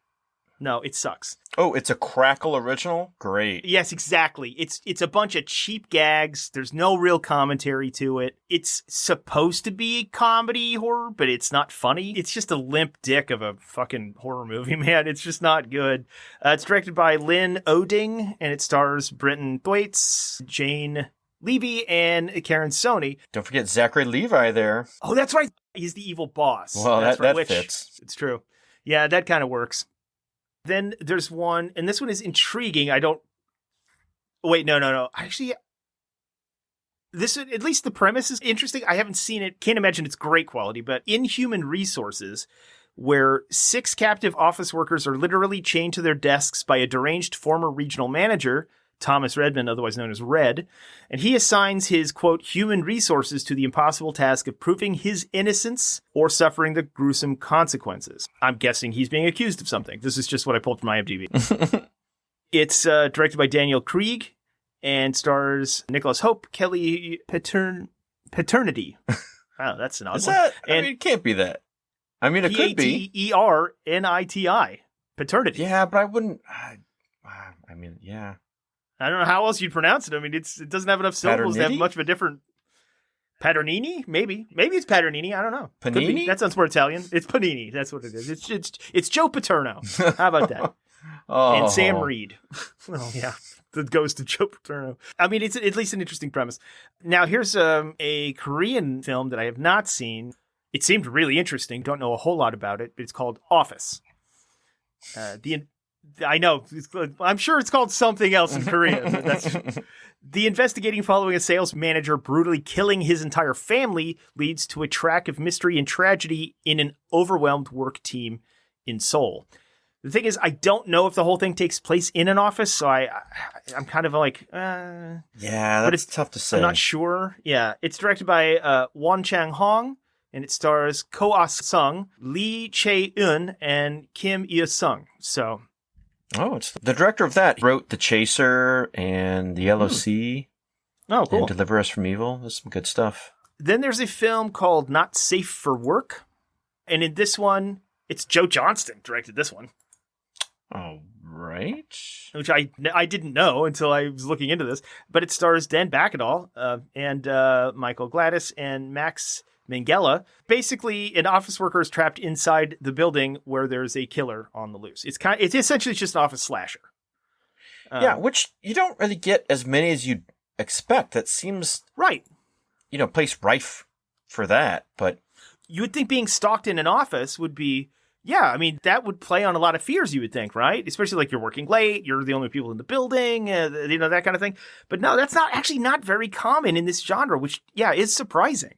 B: No, it sucks.
A: Oh, it's a Crackle original? Great.
B: Yes, exactly. It's a bunch of cheap gags. There's no real commentary to it. It's supposed to be comedy horror, but it's not funny. It's just a limp dick of a fucking horror movie, man. It's just not good. It's directed by Lynn Oding, and it stars Brenton Thwaites, Jane Levy, and Karen Sony.
A: Don't forget Zachary Levi there.
B: Oh, that's right. He's the evil boss.
A: Well,
B: that's
A: that
B: right,
A: fits.
B: It's true. Yeah, that kind of works. Then there's one, and this one is intriguing. Wait, no. Actually, at least the premise is interesting. I haven't seen it. Can't imagine it's great quality, but Inhuman Resources, where 6 captive office workers are literally chained to their desks by a deranged former regional manager, Thomas Redmond, otherwise known as Red, and he assigns his, quote, human resources to the impossible task of proving his innocence or suffering the gruesome consequences. I'm guessing he's being accused of something. This is just what I pulled from IMDb. It's directed by Daniel Krieg and stars Nicholas Hope, Kelly Paternity. Wow, that's an odd
A: Is
B: one.
A: that?
B: And
A: it can't be that. I mean, it could be.
B: Paternity. Paternity.
A: Yeah, but I wouldn't. Yeah.
B: I don't know how else you'd pronounce it. I mean, it doesn't have enough syllables to have
A: Paternity?
B: much of a different... Paternini? Maybe it's Paternini. I don't know. Could be.
A: Panini?
B: That sounds more Italian. It's Panini. That's what it is. It's Joe Paterno. How about that?
A: Oh.
B: And Sam Reed. Well, yeah. The ghost of Joe Paterno. I mean, it's at least an interesting premise. Now, here's a Korean film that I have not seen. It seemed really interesting. Don't know a whole lot about it. But it's called Office. I know. I'm sure it's called something else in Korea. But that's the investigating following a sales manager brutally killing his entire family leads to a track of mystery and tragedy in an overwhelmed work team in Seoul. The thing is, I don't know if the whole thing takes place in an office, so I'm kind of like,
A: Yeah, that's
B: but it's
A: tough to say.
B: I'm not sure. Yeah, it's directed by Won Chang-hong, and it stars Ko Ah-sung, Lee Chae-eun, and Kim Il-sung. So...
A: Oh, it's the director of that wrote The Chaser and The Yellow Sea.
B: Oh, cool.
A: And Deliver Us from Evil. There's some good stuff.
B: Then there's a film called Not Safe for Work. And in this one, it's Joe Johnston directed this one.
A: Oh, right.
B: Which I didn't know until I was looking into this. But it stars Dan Bacadol and Michael Gladys and Max Minghella. Basically, an office worker is trapped inside the building where there's a killer on the loose. It's essentially just an office slasher.
A: Yeah, which you don't really get as many as you'd expect. That seems
B: right.
A: Place rife for that. But
B: you would think being stalked in an office would be, yeah, I mean, that would play on a lot of fears, you would think, right? Especially like you're working late, you're the only people in the building, that kind of thing. But no, that's not very common in this genre, which, yeah, is surprising.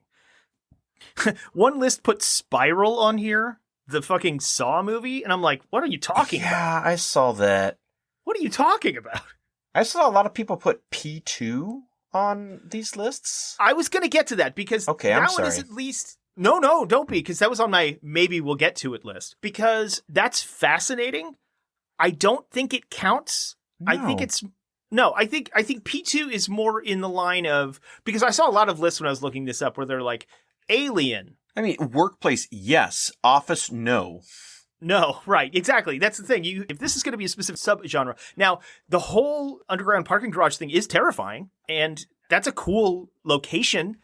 B: One list put Spiral on here, the fucking Saw movie, and I'm like, what are you talking about?
A: Yeah, I saw that.
B: What are you talking about?
A: I saw a lot of people put P2 on these lists.
B: I was going to get to that because
A: Okay,
B: that
A: I'm
B: one
A: sorry.
B: is at least... No, don't be, because that was on my maybe we'll get to it list. Because that's fascinating. I don't think it counts.
A: No.
B: I think it's... No, I think P2 is more in the line of... Because I saw a lot of lists when I was looking this up where they're like, Alien.
A: I mean, workplace, yes. Office, no.
B: No, right, exactly. That's the thing. If this is going to be a specific subgenre. Now, the whole underground parking garage thing is terrifying, and that's a cool location,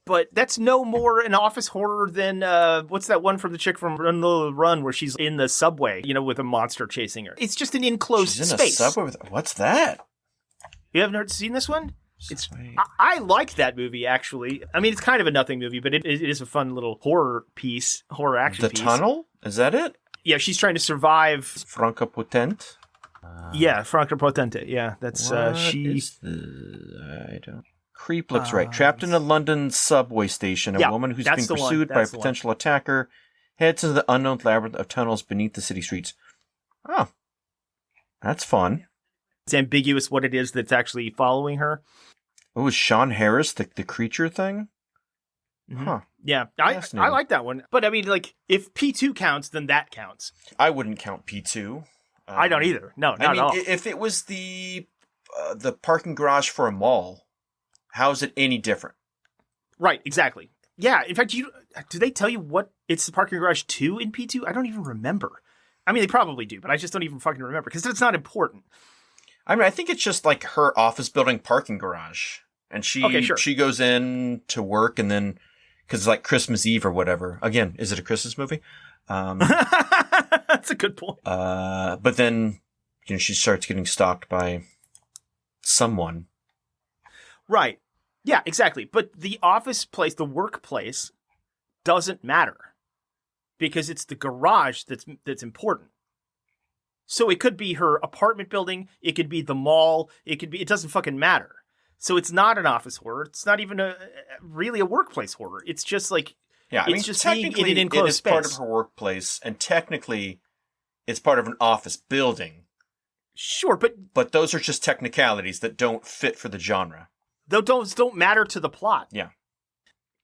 B: but that's no more an office horror than, what's that one from the chick from Run Lola Run where she's in the subway, with a monster chasing her. It's just an enclosed
A: She's in
B: space.
A: a subway with... What's that?
B: You haven't seen this one? I like that movie, actually. I mean, it's kind of a nothing movie, but it is a fun little horror action piece.
A: The Tunnel? Is that it?
B: Yeah, she's trying to survive.
A: Franca Potent?
B: Yeah, Franca Potente. Yeah, that's
A: I don't... Creep looks right. Trapped in a London subway station, a woman who's being pursued by a potential attacker heads into the unknown labyrinth of tunnels beneath the city streets. Oh, that's fun.
B: It's ambiguous what it is that's actually following her.
A: Oh, is Sean Harris the creature thing?
B: Mm-hmm.
A: Huh.
B: Yeah, I like that one. But I mean, like, if P2 counts, then that counts.
A: I wouldn't count P2.
B: I don't either. No, not
A: I mean,
B: at all.
A: if it was the the parking garage for a mall. How is it any different?
B: Right, exactly. Yeah, in fact, do they tell you what it's the parking garage to in P2? I don't even remember. I mean, they probably do, but I just don't even fucking remember because it's not important.
A: I mean, I think it's just like her office building parking garage. And she goes in to work and then, because it's like Christmas Eve or whatever. Again, is it a Christmas movie?
B: That's a good point.
A: But then, she starts getting stalked by someone.
B: Right. Yeah, exactly. But the office place, the workplace, doesn't matter because it's the garage that's important. So it could be her apartment building. It could be the mall. It doesn't fucking matter. So it's not an office horror. It's not even really a workplace horror. It's just like, it's just being in an enclosed space.
A: It's part of her workplace, and technically it's part of an office building.
B: Sure,
A: but those are just technicalities that don't fit for the genre.
B: Those don't matter to the plot.
A: Yeah.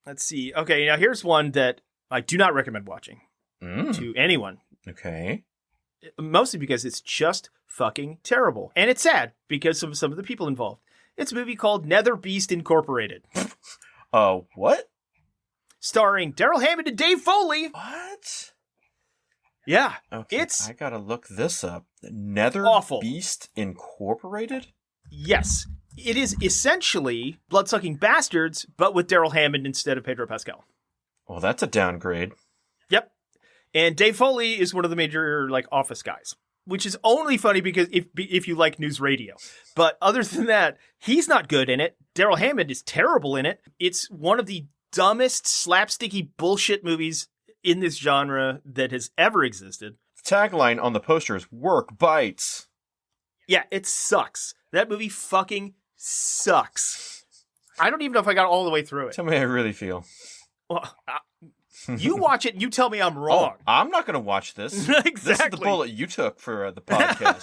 B: Let's see. Okay, now here's one that I do not recommend watching to anyone.
A: Okay.
B: Mostly because it's just fucking terrible. And it's sad because of some of the people involved. It's a movie called Nether Beast Incorporated.
A: What?
B: Starring Daryl Hammond and Dave Foley.
A: What?
B: Yeah.
A: Okay, I gotta look this up. Nether Beast Incorporated?
B: Yes. It is essentially Bloodsucking Bastards, but with Daryl Hammond instead of Pedro Pascal.
A: Well, that's a downgrade.
B: Yep. And Dave Foley is one of the major office guys, which is only funny because if you like news radio. But other than that, he's not good in it. Daryl Hammond is terrible in it. It's one of the dumbest slapsticky bullshit movies in this genre that has ever existed.
A: The tagline on the poster is "Work Bites."
B: Yeah, it sucks. That movie fucking sucks. I don't even know if I got all the way through it.
A: Tell me how I really feel.
B: Well, you watch it and you tell me I'm wrong.
A: Oh, I'm not going to watch this.
B: Exactly.
A: This is the bullet you took for the podcast.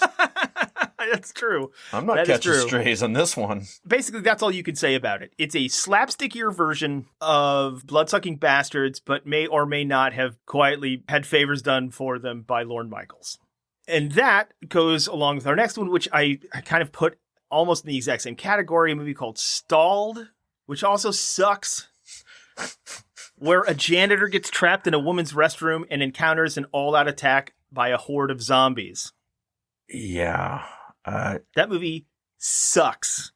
B: That's true.
A: I'm not catching strays on this one.
B: Basically, that's all you can say about it. It's a slapstickier version of Bloodsucking Bastards, but may or may not have quietly had favors done for them by Lorne Michaels. And that goes along with our next one, which I kind of put almost in the exact same category, a movie called Stalled, which also sucks, where a janitor gets trapped in a woman's restroom and encounters an all-out attack by a horde of zombies.
A: Yeah.
B: That movie sucks.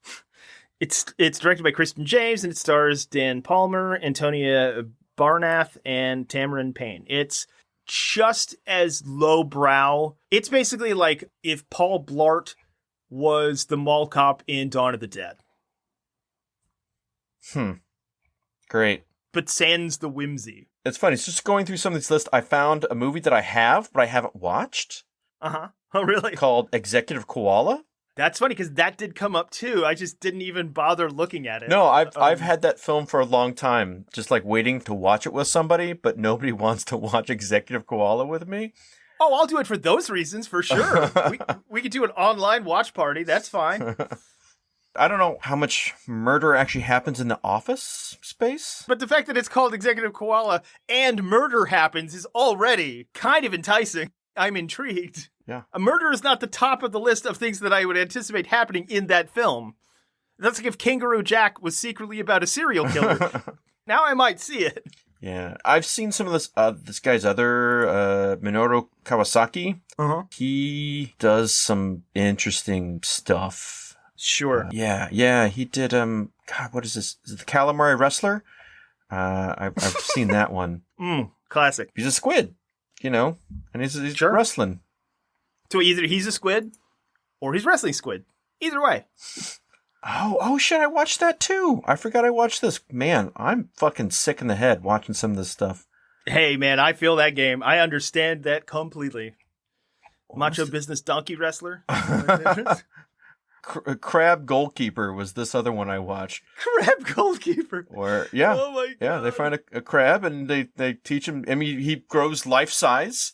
B: It's directed by Kristen James, and it stars Dan Palmer, Antonia Barnath, and Tamarin Payne. It's just as lowbrow. It's basically like if Paul Blart was the mall cop in Dawn of the Dead.
A: Great.
B: But sans the whimsy.
A: It's funny. It's just going through some of these lists. I found a movie that I have, but I haven't watched.
B: Uh-huh. Oh, really?
A: Called Executive Koala.
B: That's funny because that did come up too. I just didn't even bother looking at it.
A: No, I've had that film for a long time, just waiting to watch it with somebody, but nobody wants to watch Executive Koala with me.
B: Oh, I'll do it for those reasons, for sure. we could do an online watch party. That's fine.
A: I don't know how much murder actually happens in the office space.
B: But the fact that it's called Executive Koala and murder happens is already kind of enticing. I'm intrigued.
A: Yeah.
B: A murder is not the top of the list of things that I would anticipate happening in that film. That's like if Kangaroo Jack was secretly about a serial killer. Now I might see it.
A: Yeah, I've seen some of this guy's other, Minoru Kawasaki.
B: Uh-huh.
A: He does some interesting stuff.
B: Sure.
A: Yeah, he did, God, what is this? Is it the Calamari Wrestler? I've seen that one.
B: Classic.
A: He's a squid, and he's
B: sure.
A: wrestling.
B: So either he's a squid, or he's wrestling squid. Either way.
A: Oh shit, I watched that too. I forgot I watched this. Man, I'm fucking sick in the head watching some of this stuff.
B: Hey, man, I feel that game. I understand that completely. Macho Business Donkey Wrestler.
A: Crab Goalkeeper was this other one I watched.
B: Crab Goalkeeper.
A: Or
B: Oh my God.
A: Yeah, they find a crab and they teach him. I mean, he grows life size.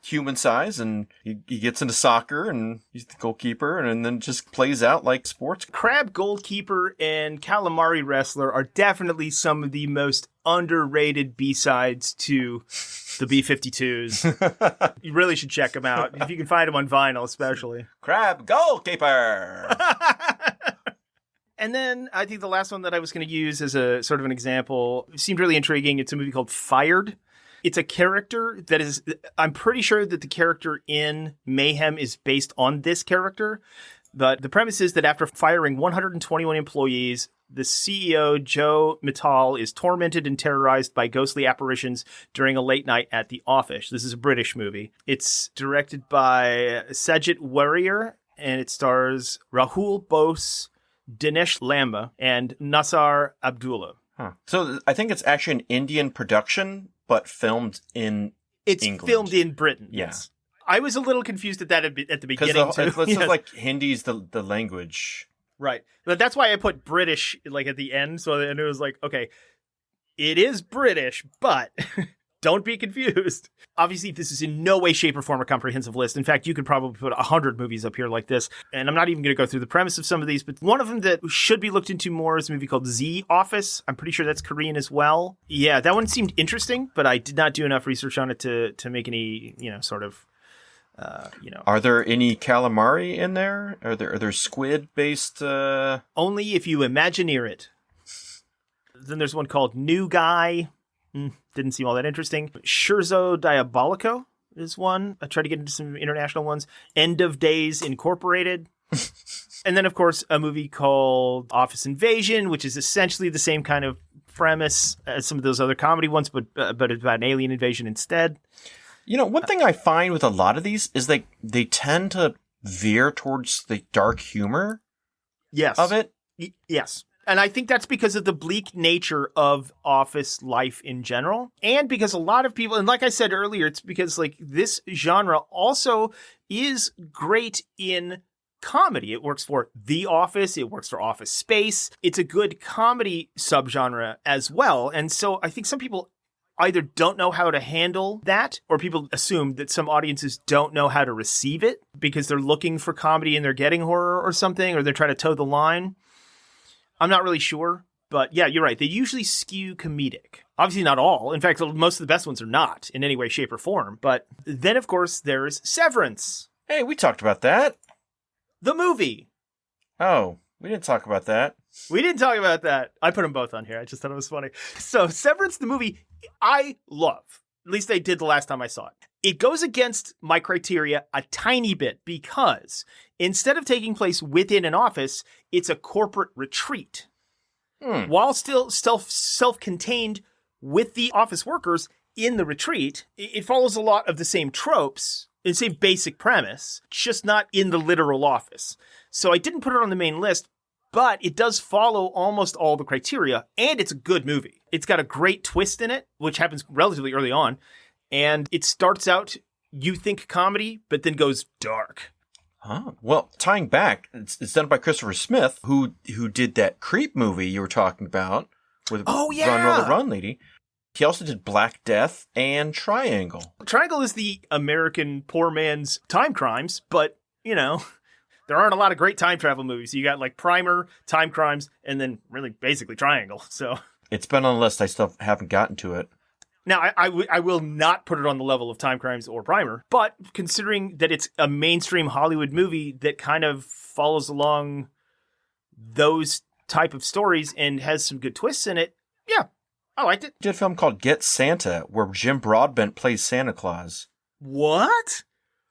A: Human size, and he gets into soccer, and he's the goalkeeper, and then just plays out like sports.
B: Crab Goalkeeper and Calamari Wrestler are definitely some of the most underrated B-sides to the B-52s. You really should check them out. If you can find them on vinyl, especially.
A: Crab goalkeeper.
B: And then I think the last one that I was going to use as a sort of an example seemed really intriguing. It's a movie called Fired. It's a character that is, I'm pretty sure that the character in Mayhem is based on this character. But the premise is that after firing 121 employees, the CEO, Joe Mittal, is tormented and terrorized by ghostly apparitions during a late night at the office. This is a British movie. It's directed by Sajid Warrior, and it stars Rahul Bose, Dinesh Lamba, and Nasar Abdullah.
A: Huh. So I think it's actually an Indian production, but filmed in England.
B: Filmed in Britain,
A: Yeah.
B: yes. I was a little confused at that at the beginning, too.
A: It's
B: Yes.
A: like Hindi's the language.
B: Right. But that's why I put British like at the end. So and it was like, okay, it is British, but don't be confused. Obviously, this is in no way, shape, or form a comprehensive list. In fact, you could probably put 100 movies up here like this. And I'm not even going to go through the premise of some of these, but one of them that should be looked into more is a movie called Z Office. I'm pretty sure that's Korean as well. Yeah, that one seemed interesting, but I did not do enough research on it to make any, sort of
A: Are there any calamari in there? Are there squid based?
B: Only if you Imagineer it. Then there's one called New Guy. Didn't seem all that interesting. Scherzo Diabolico is one. I tried to get into some international ones. End of Days Incorporated. And then, of course, a movie called Office Invasion, which is essentially the same kind of premise as some of those other comedy ones, but it's about an alien invasion instead.
A: One thing I find with a lot of these is they tend to veer towards the dark humor
B: Yes.
A: of it.
B: Yes. And I think that's because of the bleak nature of office life in general. And because a lot of people, and like I said earlier, it's because like this genre also is great in comedy. It works for The Office. It works for Office Space. It's a good comedy subgenre as well. And so I think some people either don't know how to handle that, or people assume that some audiences don't know how to receive it because they're looking for comedy and they're getting horror or something, or they're trying to toe the line. I'm not really sure, but yeah, you're right. They usually skew comedic. Obviously not all. In fact, most of the best ones are not in any way, shape, or form. But then, of course, there's Severance.
A: Hey, we talked about that.
B: The movie.
A: Oh, we didn't talk about that.
B: We didn't talk about that. I put them both on here. I just thought it was funny. So Severance, the movie, I love. At least I did the last time I saw it. It goes against my criteria a tiny bit because instead of taking place within an office, it's a corporate retreat. While still self-contained with the office workers in the retreat, it follows a lot of the same tropes, the same basic premise, just not in the literal office. So I didn't put it on the main list, but it does follow almost all the criteria, and it's a good movie. It's got a great twist in it, which happens relatively early on, and it starts out, you think comedy, but then goes dark.
A: Oh, well, tying back, it's done by Christopher Smith, who did that Creep movie you were talking about with Run, Roller, Run Lady. He also did Black Death and Triangle.
B: Triangle is the American poor man's time crimes, but, there aren't a lot of great time travel movies. You got like Primer, Time Crimes, and then really basically Triangle. So
A: it's been on the list. I still haven't gotten to it.
B: Now, I will not put it on the level of Time Crimes or Primer, but considering that it's a mainstream Hollywood movie that kind of follows along those type of stories and has some good twists in it, yeah, I liked it.
A: Did a film called Get Santa, where Jim Broadbent plays Santa Claus.
B: What?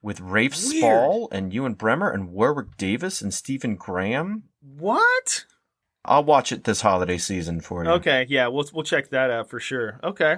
A: With Rafe Spall and Ewan Bremer and Warwick Davis and Stephen Graham.
B: What?
A: I'll watch it this holiday season for you.
B: Okay, yeah, we'll check that out for sure. Okay.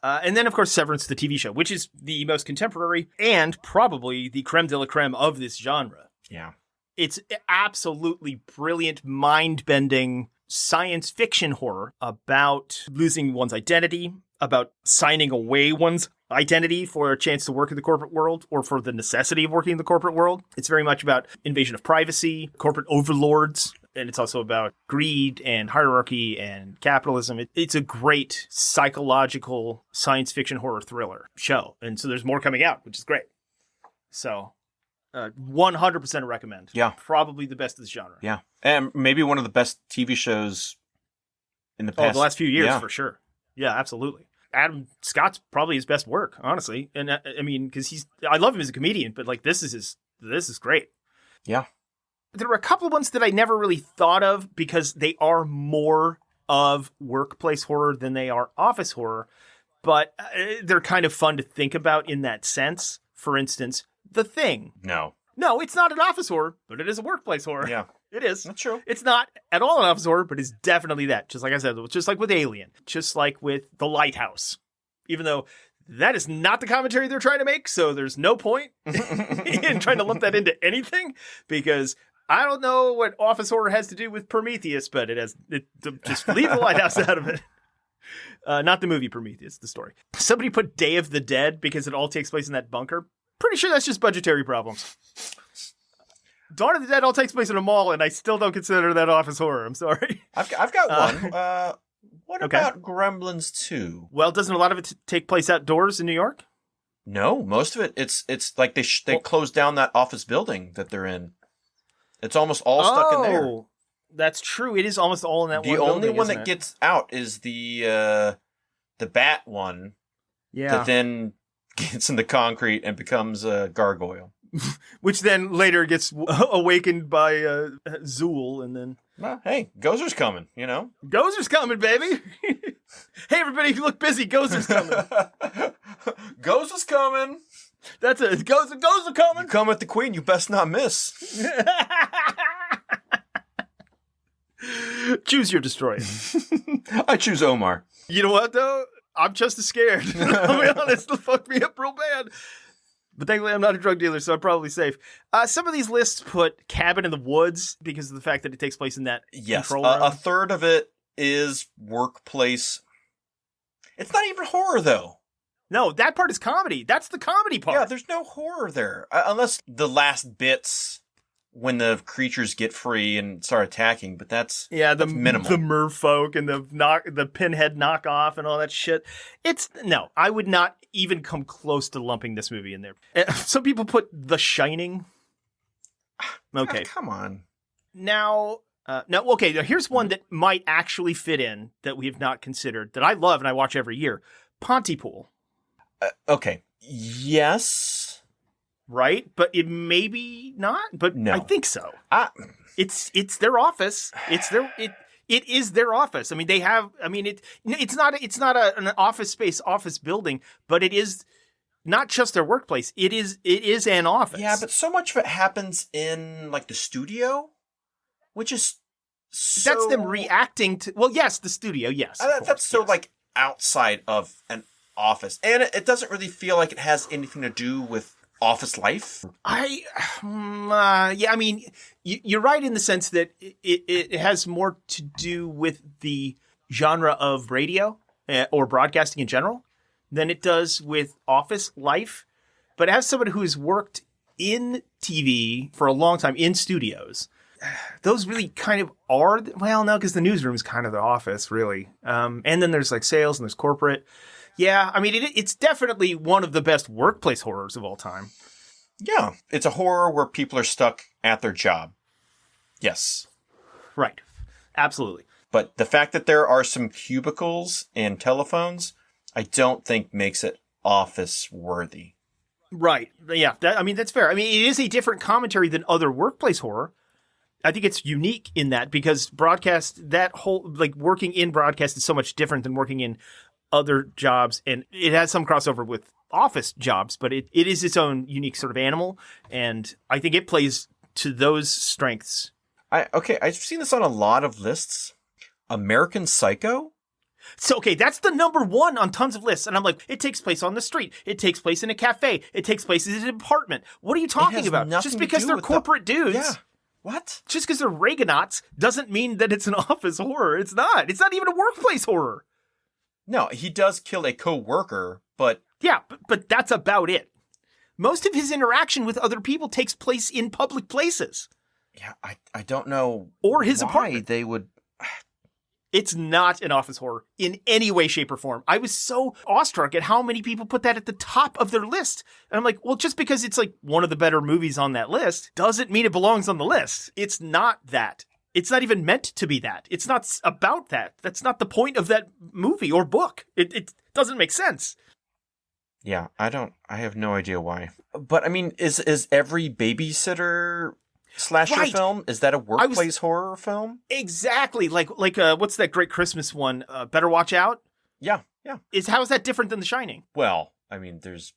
B: And then, of course, Severance, the TV show, which is the most contemporary and probably the creme de la creme of this genre.
A: Yeah.
B: It's absolutely brilliant, mind-bending science fiction horror about losing one's identity, about signing away one's identity for a chance to work in the corporate world or for the necessity of working in the corporate world. It's very much about invasion of privacy, corporate overlords, and it's also about greed and hierarchy and capitalism. It's a great psychological science fiction horror thriller show. And so there's more coming out, which is great. So 100% recommend.
A: Yeah.
B: Probably the best of the genre.
A: Yeah. And maybe one of the best TV shows in the past.
B: The last few years, for sure. Yeah, absolutely. Adam Scott's probably his best work, honestly. And I mean, because I love him as a comedian, but like this is great.
A: Yeah.
B: There were a couple of ones that I never really thought of because they are more of workplace horror than they are office horror, but they're kind of fun to think about in that sense. For instance, The Thing.
A: No,
B: it's not an office horror, but it is a workplace horror.
A: Yeah.
B: It is.
A: That's true.
B: It's not at all an office horror, but it's definitely that. Just like I said, just like with Alien, just like with The Lighthouse, even though that is not the commentary they're trying to make. So there's no point in trying to lump that into anything, because I don't know what office horror has to do with Prometheus, but just leave The Lighthouse out of it. Not the movie Prometheus, the story. Somebody put Day of the Dead because it all takes place in that bunker. Pretty sure that's just budgetary problems. Dawn of the Dead all takes place in a mall, and I still don't consider that office horror. I'm sorry.
A: I've got one. What about Gremlins 2?
B: Well, doesn't a lot of it take place outdoors in New York?
A: No, most of it, it's like they closed down that office building that they're in. It's almost all stuck in there.
B: That's true. It is almost all in that one
A: building. The only one that
B: it?
A: gets out is the bat one.
B: Yeah.
A: That then gets in the concrete and becomes a gargoyle.
B: Which then later gets awakened by Zool, and then...
A: Well, hey, Gozer's coming, you know?
B: Gozer's coming, baby! Hey, everybody, look busy. Gozer's coming.
A: Gozer's coming!
B: That's it. Gozer coming!
A: You come with the queen, you best not miss.
B: Choose your destroyer.
A: I choose Omar.
B: You know what, though? I'm just as scared. I'll be honest, it'll fuck me up real bad. But thankfully, I'm not a drug dealer, so I'm probably safe. Some of these lists put Cabin in the Woods because of the fact that it takes place in that control room.
A: A third of it is workplace. It's not even horror, though.
B: No, that part is comedy. That's the comedy part.
A: Yeah, there's no horror there. Unless the last bits when the creatures get free and start attacking, but that's minimal.
B: The merfolk and the pinhead knockoff and all that shit. I would not even come close to lumping this movie in there. Some people put The Shining. Okay.
A: Come on.
B: Now, here's one that might actually fit in that we have not considered that I love and I watch every year. Pontypool.
A: Okay. Yes.
B: Right? But it maybe not, but
A: no.
B: I think so. It's their office. It is their office. I mean, it's not an office space, office building, but it is not just their workplace. It is an office.
A: Yeah, but so much of it happens in like the studio, which is
B: that's them reacting to. Well, yes, the studio. Yes,
A: that's so like outside of an office, and it doesn't really feel like it has anything to do with office life.
B: I mean, you're right in the sense that it has more to do with the genre of radio or broadcasting in general than it does with office life. But as someone who has worked in TV for a long time in studios, those really kind of are, well, no, because the newsroom is kind of the office, really. And then there's like sales and there's corporate. Yeah, I mean, it's definitely one of the best workplace horrors of all time.
A: Yeah, it's a horror where people are stuck at their job. Yes.
B: Right. Absolutely.
A: But the fact that there are some cubicles and telephones, I don't think makes it office worthy.
B: Right. Yeah, that's fair. I mean, it is a different commentary than other workplace horror. I think it's unique in that because broadcast, that whole, like working in broadcast is so much different than working in other jobs, and it has some crossover with office jobs, but it is its own unique sort of animal, and I think it plays to those strengths.
A: I've seen this on a lot of lists. American Psycho?
B: So, okay, that's the number one on tons of lists, and I'm like, it takes place on the street, it takes place in a cafe, it takes place in an apartment. What are you talking about? Just because they're corporate dudes.
A: Yeah. What?
B: Just because they're Reaganauts doesn't mean that it's an office horror. It's not. It's not even a workplace horror.
A: No, he does kill a co-worker, but...
B: Yeah, but that's about it. Most of his interaction with other people takes place in public places.
A: Yeah, I don't know
B: or his
A: why
B: apartment.
A: They would...
B: It's not an office horror in any way, shape, or form. I was so awestruck at how many people put that at the top of their list. And I'm like, well, just because it's like one of the better movies on that list doesn't mean it belongs on the list. It's not that. It's not even meant to be that. It's not about that. That's not the point of that movie or book. It Doesn't make sense.
A: Yeah, I have no idea why. But I mean, is every babysitter slasher
B: Right.
A: film, is that a workplace horror film?
B: Exactly. Like what's that great Christmas one? Better Watch Out?
A: Yeah.
B: How is that different than The Shining?
A: Well, I mean, there's...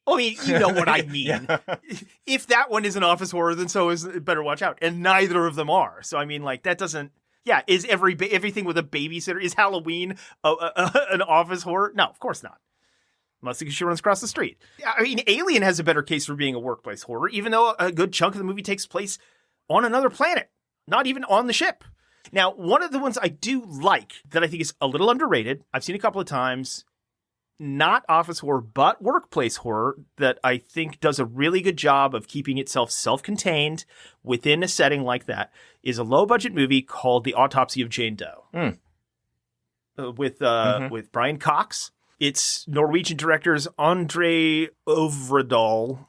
B: I mean, you know what I mean.
A: Yeah.
B: If that one is an office horror, then so is Better Watch Out. And neither of them are. So, I mean, like, that doesn't... Yeah, is everything with a babysitter... Is Halloween an office horror? No, of course not. Mostly because she runs across the street. I mean, Alien has a better case for being a workplace horror, even though a good chunk of the movie takes place on another planet, not even on the ship. Now, one of the ones I do like that I think is a little underrated, I've seen a couple of times, not office horror, but workplace horror, that I think does a really good job of keeping itself self-contained within a setting like that, is a low-budget movie called The Autopsy of Jane Doe. With Brian Cox. It's Norwegian directors Andre Øvredal.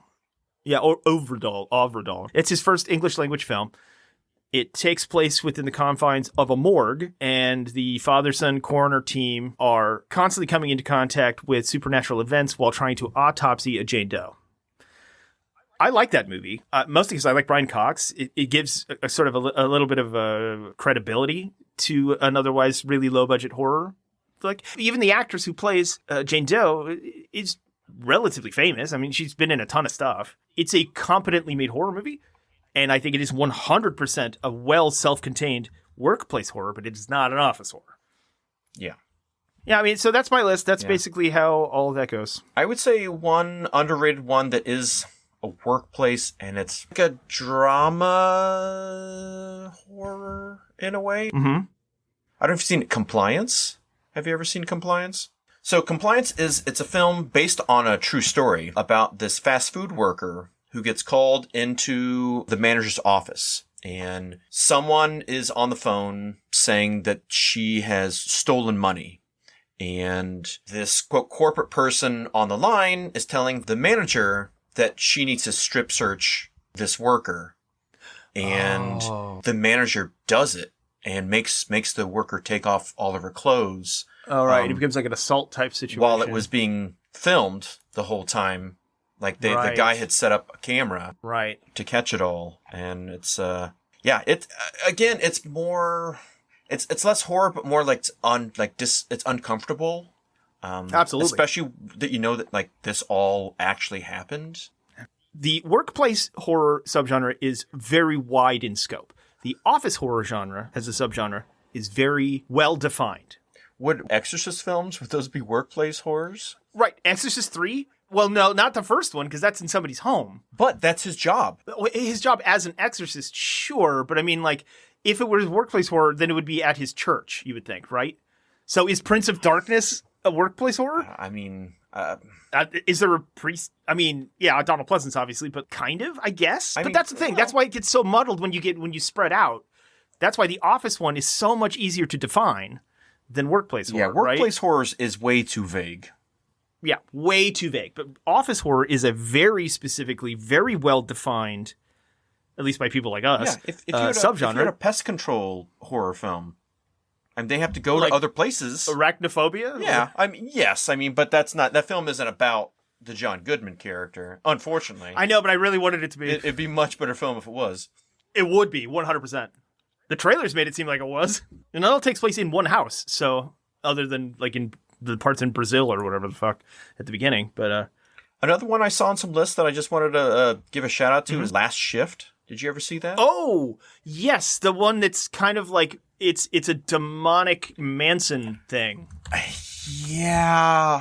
B: Yeah, or Øvredal. It's his first English language film. It takes place within the confines of a morgue, and the father-son coroner team are constantly coming into contact with supernatural events while trying to autopsy a Jane Doe. I like that movie, mostly because I like Brian Cox. It gives a sort of a little bit of credibility to an otherwise really low-budget horror. Like, even the actress who plays Jane Doe is relatively famous. I mean, she's been in a ton of stuff. It's a competently made horror movie, and I think it is 100% a well self-contained workplace horror, but it is not an office horror.
A: Yeah.
B: Yeah, I mean, so that's my list. That's basically how all of that goes.
A: I would say one underrated one that is a workplace, and it's like a drama horror in a way.
B: Mm-hmm.
A: I don't know if you've seen Compliance. Have you ever seen Compliance? So Compliance it's a film based on a true story about this fast food worker who gets called into the manager's office, and someone is on the phone saying that she has stolen money. And this quote corporate person on the line is telling the manager that she needs to strip search this worker. And the manager does it and makes the worker take off all of her clothes.
B: All right, it becomes like an assault type situation.
A: While it was being filmed the whole time. Like the guy had set up a camera to catch it all. And it's it's more it's less horror, but more like it's uncomfortable.
B: Absolutely.
A: Especially that you know that like this all actually happened.
B: The workplace horror subgenre is very wide in scope. The office horror genre as a subgenre is very well defined.
A: Would Exorcist films, would those be workplace horrors?
B: Right. Exorcist 3? Well, no, not the first one, because that's in somebody's home.
A: But that's his job.
B: His job as an exorcist, sure. But I mean, like, if it was workplace horror, then it would be at his church, you would think, right? So is Prince of Darkness a workplace horror? Is there a priest? I mean, yeah, Donald Pleasance, obviously, but kind of, I guess. But that's the thing. That's why it gets so muddled when you spread out. That's why the office one is so much easier to define than workplace horror.
A: Yeah, workplace horrors is way too vague.
B: Yeah, way too vague. But office horror is a very specifically, very well defined, at least by people like us,
A: if you had
B: subgenre.
A: If you had a pest control horror film, and they have to go to other places.
B: Arachnophobia?
A: Yeah, I mean, yes. I mean, but that film isn't about the John Goodman character, unfortunately.
B: I know, but I really wanted it to be.
A: It'd be a much better film if it was.
B: It would be, 100%. The trailers made it seem like it was. And it all takes place in one house, so other than like in the parts in Brazil or whatever the fuck at the beginning. But
A: another one I saw on some lists that I just wanted to give a shout out to is Last Shift. Did you ever see that?
B: Oh, yes, the one that's kind of like it's a demonic Manson thing.
A: Yeah.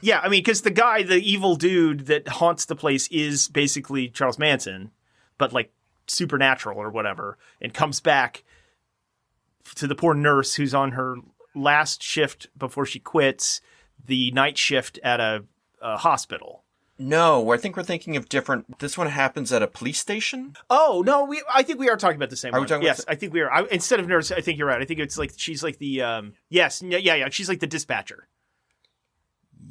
B: Yeah, I mean, because the guy, the evil dude that haunts the place is basically Charles Manson, but like supernatural or whatever, and comes back to the poor nurse who's on her last shift before she quits the night shift at a hospital.
A: No, I think we're thinking of different. This one happens at a police station.
B: Oh no, I think we are talking about the same one.
A: We talking
B: yes,
A: about
B: I think we are. Instead of nurse, I think you're right. I think it's like she's like the yeah. She's like the dispatcher.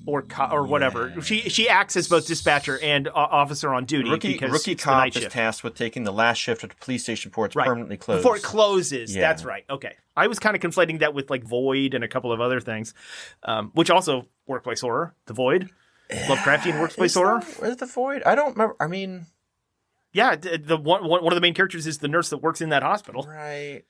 B: or whatever. She acts as both dispatcher and officer on duty.
A: Rookie
B: it's
A: cop is tasked with taking the last shift at the police station before it's permanently closed.
B: Before it closes.
A: Yeah.
B: That's right. Okay. I was kind of conflating that with like Void and a couple of other things, which also workplace horror. The Void. Lovecraftian workplace horror.
A: Is the Void? I don't remember. I mean...
B: Yeah, the one of the main characters is the nurse that works in that hospital.
A: Right.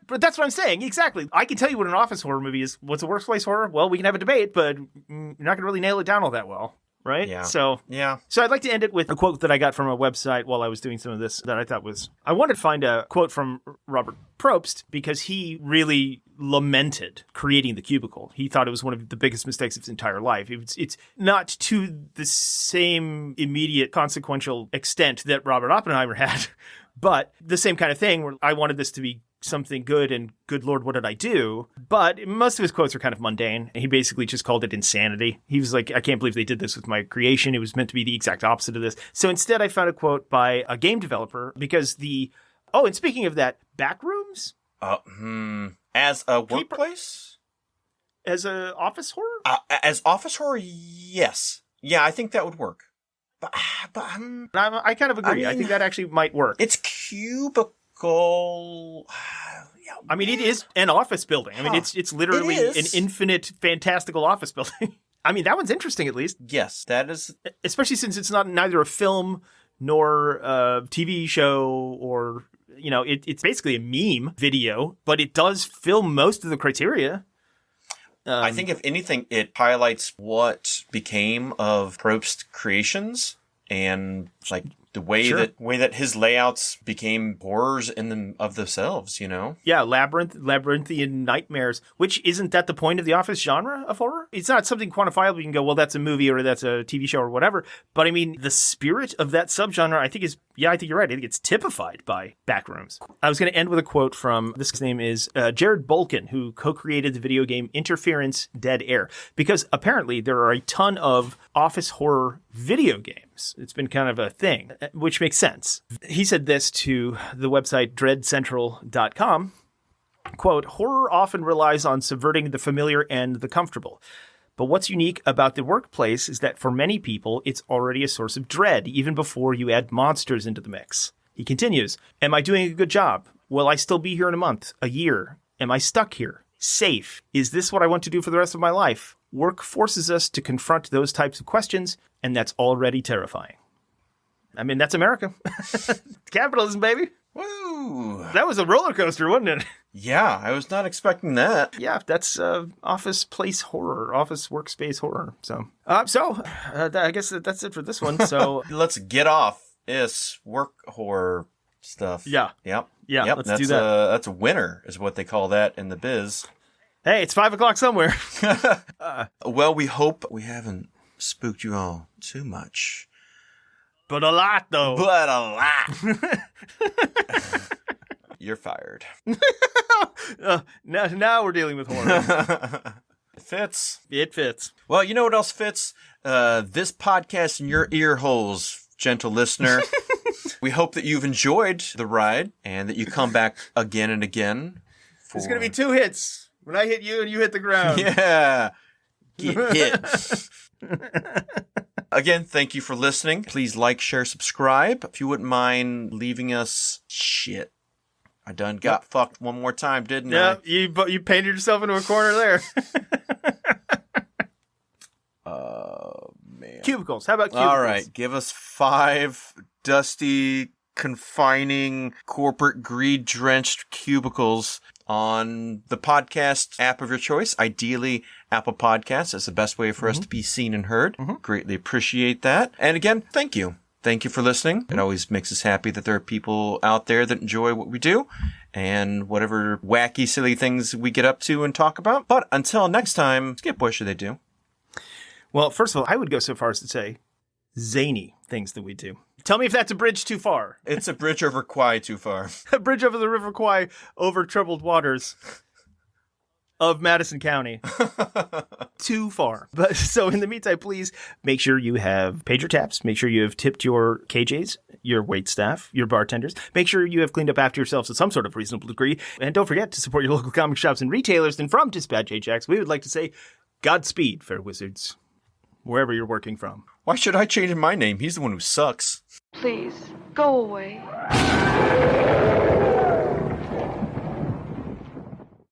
B: But that's what I'm saying. Exactly. I can tell you what an office horror movie is. What's a workplace horror? Well, we can have a debate, but you're not going to really nail it down all that well. Right?
A: Yeah.
B: So I'd like to end it with a quote that I got from a website while I was doing some of this that I thought was... I wanted to find a quote from Robert Propst because he really lamented creating the cubicle. He thought it was one of the biggest mistakes of his entire life. It's not to the same immediate consequential extent that Robert Oppenheimer had, but the same kind of thing where I wanted this to be something good and good Lord, what did I do? But most of his quotes are kind of mundane. He basically just called it insanity. He was like, I can't believe they did this with my creation. It was meant to be the exact opposite of this. So instead I found a quote by a game developer because and speaking of that, Backrooms?
A: As a workplace?
B: As a office horror?
A: As office horror, yes. Yeah, I think that would work. But
B: I kind of agree. I think that actually might work.
A: It's cubicle.
B: I mean, it is an office building. I mean, it's literally an infinite, fantastical office building. I mean, that one's interesting, at least.
A: Yes, that is.
B: Especially since it's not neither a film nor a TV show or, it's basically a meme video, but it does fill most of the criteria.
A: I think, if anything, it highlights what became of Probst's creations and, like, the way that his layouts became horrors of themselves, Yeah,
B: labyrinthian nightmares, which isn't that the point of the office genre of horror? It's not something quantifiable. You can go, well, that's a movie or that's a TV show or whatever. But I mean, the spirit of that subgenre, I think you're right. I think it's typified by Backrooms. I was going to end with a quote from, this name is Jared Bolkin, who co-created the video game Interference Dead Air, because apparently there are a ton of office horror video games. It's been kind of a thing, which makes sense. He said this to the website dreadcentral.com, quote, horror often relies on subverting the familiar and the comfortable. But what's unique about the workplace is that for many people, it's already a source of dread, even before you add monsters into the mix. He continues, am I doing a good job? Will I still be here in a month, a year? Am I stuck here? Safe? Is this what I want to do for the rest of my life? Work forces us to confront those types of questions, and that's already terrifying. I mean, that's America. Capitalism, baby.
A: Woo!
B: That was a roller coaster, wasn't it?
A: Yeah, I was not expecting that.
B: Yeah, that's office place horror, office workspace horror. So I guess that's it for this one. So
A: let's get off this work horror stuff.
B: Yeah.
A: Yep.
B: Yeah,
A: yep.
B: let's do that.
A: That's a winner, is what they call that in the biz.
B: Hey, it's 5:00 somewhere.
A: Well, we hope we haven't spooked you all too much.
B: But a lot, though.
A: But a lot. You're fired.
B: Now we're dealing with horror.
A: It fits.
B: It fits.
A: Well, you know what else fits? This podcast in your ear holes, gentle listener. We hope that you've enjoyed the ride and that you come back again and again.
B: There's going to be 2 hits. When I hit you and you hit the ground.
A: Yeah. Get hit. Again, thank you for listening. Please like, share, subscribe. If you wouldn't mind leaving us shit. I done got fucked one more time, didn't I?
B: Yeah, you painted yourself into a corner there.
A: Man.
B: Cubicles. How about cubicles?
A: All right, give us 5 dusty, confining, corporate greed-drenched cubicles on the podcast app of your choice. Ideally, Apple Podcasts. That's the best way for us to be seen and heard. Greatly appreciate that. And again, thank you. Thank you for listening. It always makes us happy that there are people out there that enjoy what we do and whatever wacky, silly things we get up to and talk about. But until next time, Skip, what should they do?
B: Well, first of all, I would go so far as to say zany things that we do. Tell me if that's a bridge too far.
A: It's a bridge over Kwai too far.
B: A bridge over the River Kwai over troubled waters of Madison County. Too far. But so in the meantime, please make sure you have paid your taps. Make sure you have tipped your KJs, your wait staff, your bartenders. Make sure you have cleaned up after yourselves to some sort of reasonable degree. And don't forget to support your local comic shops and retailers. And from Dispatch Ajax, we would like to say Godspeed, fair wizards, wherever you're working from.
A: Why should I change my name? He's the one who sucks.
D: Please, go away.